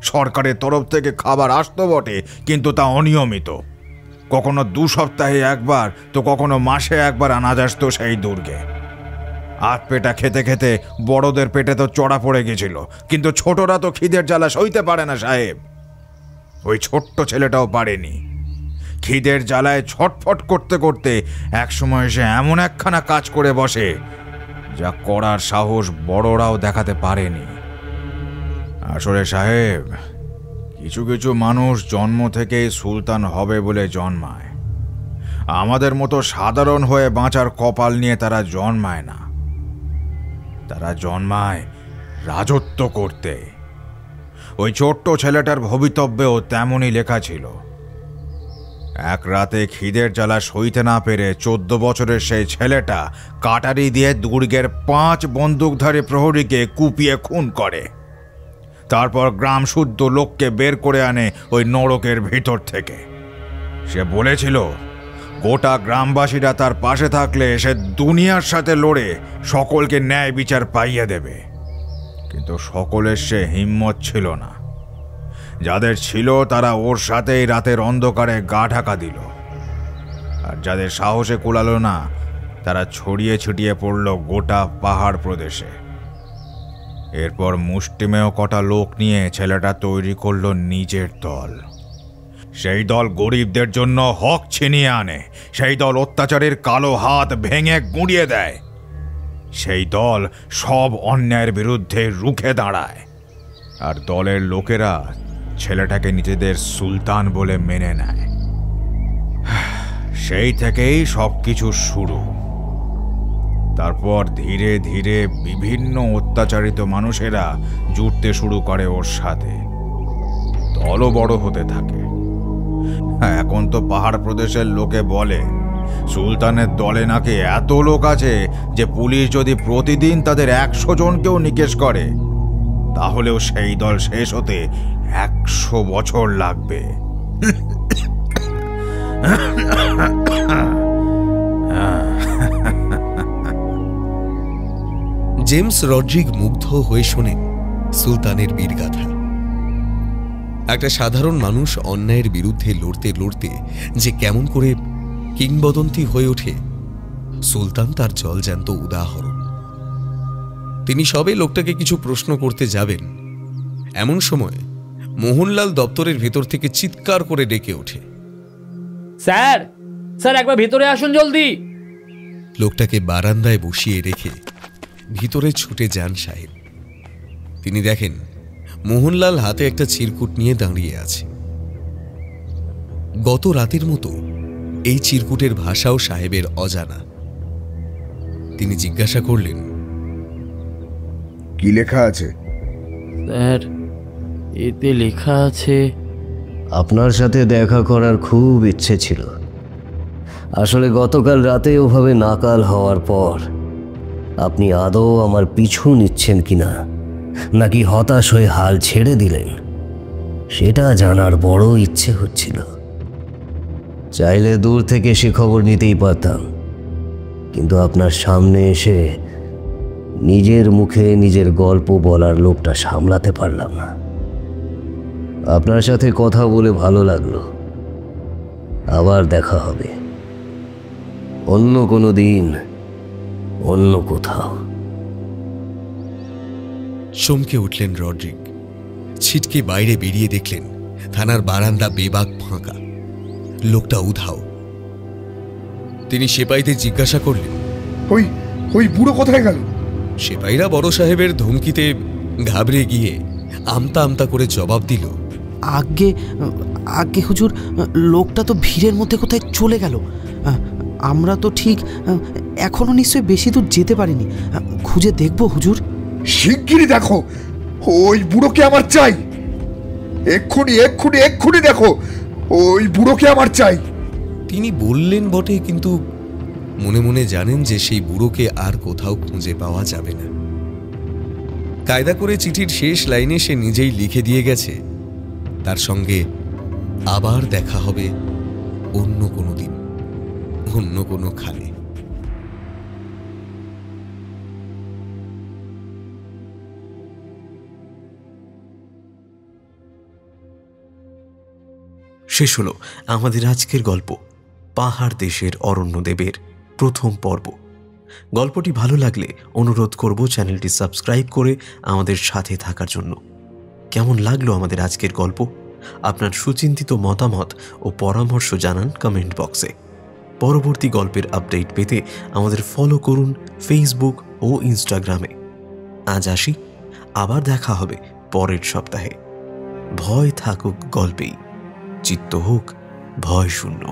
সরকারের তরফ থেকে খাবার আসতো বটে, কিন্তু তা অনিয়মিত। কখনো 2 সপ্তাহে একবার তো কখনো মাসে একবার আনাজ আসতো সেই দুর্গে। আধ পেটা খেতে খেতে বড়দের পেটে তো চড়া পড়ে গেছিল, কিন্তু ছোটরা তো খিদের জ্বালা সইতে পারে না সাহেব। ওই ছোট্ট ছেলেটাও পারেনি। খিদের জ্বালায় ছটফট করতে করতে একসময় সে এমন একখানা কাজ করে বসে যা করার সাহস বড়রাও দেখাতে পারেনি। আসলে সাহেব, কিছু কিছু মানুষ জন্ম থেকেই সুলতান হবে বলে জন্মায়। আমাদের মতো সাধারণ হয়ে বাঁচার কপাল নিয়ে তারা জন্মায় না, তারা জন্মায় রাজত্ব করতে। ওই ছোট্ট ছেলেটার ভবিতব্যেও তেমনই লেখা ছিল। এক রাতে খিদের জ্বালা সইতে না পেরে 14 বছরের সেই ছেলেটা কাটারি দিয়ে দুর্গের 5 বন্দুকধারী প্রহরীকে কুপিয়ে খুন করে। তারপর গ্রাম শুদ্ধ লোককে বের করে আনে ওই নরকের ভিতর থেকে। সে বলেছিল গোটা গ্রামবাসীরা তার পাশে থাকলে সে দুনিয়ার সাথে লড়ে সকলকে ন্যায় বিচার পাইয়ে দেবে। কিন্তু সকলের সে হিম্মত ছিল না। যাদের ছিল তারা ওর সাথেই রাতের অন্ধকারে গা ঢাকা দিল, আর যাদের সাহসে কুলালো না তারা ছড়িয়ে ছিটিয়ে পড়ল গোটা পাহাড় প্রদেশে। এরপর মুষ্টিমেয় কটা লোক নিয়ে ছেলেটা তৈরি করল নিজের দল। সেই দল গরিবদের জন্য হক ছিনিয়ে আনে, সেই দল অত্যাচারের কালো হাত ভেঙে গুঁড়িয়ে দেয়, সেই দল সব অন্যায়ের বিরুদ্ধে রুখে দাঁড়ায়। আর দলের লোকেরা ছেলেটাকে নিজেদের সুলতান বলে মেনে নেয়। সেই থেকেই সবকিছু শুরু। তারপর ধীরে ধীরে বিভিন্ন অত্যাচারিত মানুষেরা জুটতে শুরু করে ওর সাথে। দলও বড় হতে থাকে। এখন তো পাহাড় প্রদেশের লোকে বলে সুলতানের দলে নাকি এত লোক আছে যে পুলিশ যদি প্রতিদিন তাদের 100 জনকেও নিকেশ করে তাহলেও সেই দল শেষ হতে 100 বছর লাগবে। জেমস রড্রিগ মুগ্ধ হয়ে শোনেন সুলতানের বীরগাথা। একটা সাধারণ মানুষ অন্যায়ের বিরুদ্ধে লড়তে লড়তে যে কেমন করে কিংবদন্তি হয়ে ওঠে, সুলতান তার জলজ্যান্ত উদাহরণ। তিনি সবে লোকটাকে কিছু প্রশ্ন করতে যাবেন, এমন সময় মোহনলাল দপ্তরের ভেতর থেকে চিৎকার করে ডেকে ওঠে, স্যার, স্যার একবার ভেতরে আসুন জলদি। লোকটাকে বারান্দায় বসিয়ে রেখে ভিতরে ছুটে যান সাহেব। তিনি দেখেন মোহনলাল হাতে একটা চিরকুট নিয়ে দাঁড়িয়ে আছে। গত রাতের মতো এই চিরকুটের ভাষাও সাহেবের অজানা। তিনি জিজ্ঞাসা করলেন, কি লেখা আছে? স্যার, এতে লেখা আছে আপনার সাথে দেখা করার খুব ইচ্ছে ছিল। আসলে গতকাল রাতে ওভাবে নাকাল হওয়ার পর আপনি আদৌ আমার পিছু নিচ্ছেন কিনা, নাকি হতাশ হয়ে হাল ছেড়ে দিলেন, সেটা জানার বড় ইচ্ছে হচ্ছিল। চাইলে দূর থেকে সে খবর নিতেই পারতাম, কিন্তু আপনার সামনে এসে নিজের মুখে নিজের গল্প বলার লোকটা সামলাতে পারলাম না। আপনার সাথে কথা বলে ভালো লাগলো। আবার দেখা হবে অন্য কোনো দিন, অন্য কোথাও। চমকে উঠলেন রড্রিক। ছিটকে বাইরে বেরিয়ে দেখলেন থানার বারান্দা বেবাক ফাঁকা, লোকটা উধাও। তিনি সেপাইতে জিজ্ঞাসা করলেন, ওই ওই বুড়ো কোথায় গেল? সেপাইরা বড় সাহেবের ধমকিতে ঘাবড়ে গিয়ে আমতা আমতা করে জবাব দিল, আগে আগে হুজুর, লোকটা তো ভিড়ের মধ্যে কোথায় চলে গেল। আমরা তো ঠিক এখনো নিশ্চয়ই বেশি দূর যেতে পারিনি। খুঁজে দেখবো হুজুর। শিগগিরই দেখো, ওই বুড়োকে আমার চাই। এক্ষুনি এক্ষুনি এক্ষুনি দেখো, ওই বুড়োকে আমার চাই। তিনি বললেন বটে, কিন্তু মনে মনে জানেন যে সেই বুড়োকে আর কোথাও খুঁজে পাওয়া যাবে না। কায়দা করে চিঠির শেষ লাইনে সে নিজেই লিখে দিয়ে গেছে, তার সঙ্গে আবার দেখা হবে অন্য কোনো দিন, অন্য কোনো খালে। শেষ হলো আমাদের আজকের গল্প, পাহাড় দেশের অরণ্যদেবের প্রথম পর্ব। গল্পটি ভালো লাগলে অনুরোধ করব চ্যানেলটি সাবস্ক্রাইব করে আমাদের সাথে থাকার জন্য। কেমন লাগলো আমাদের আজকের গল্প? আপনার সুচিন্তিত মতামত ও পরামর্শ জানান কমেন্ট বক্সে। পরবর্তী গল্পের আপডেট পেতে আমাদের ফলো করুন ফেসবুক ও ইনস্টাগ্রামে। আজ আসি, আবার দেখা হবে পরের সপ্তাহে। ভয় থাকুক গল্পেই, চিত্ত হোক ভয় শূন্য।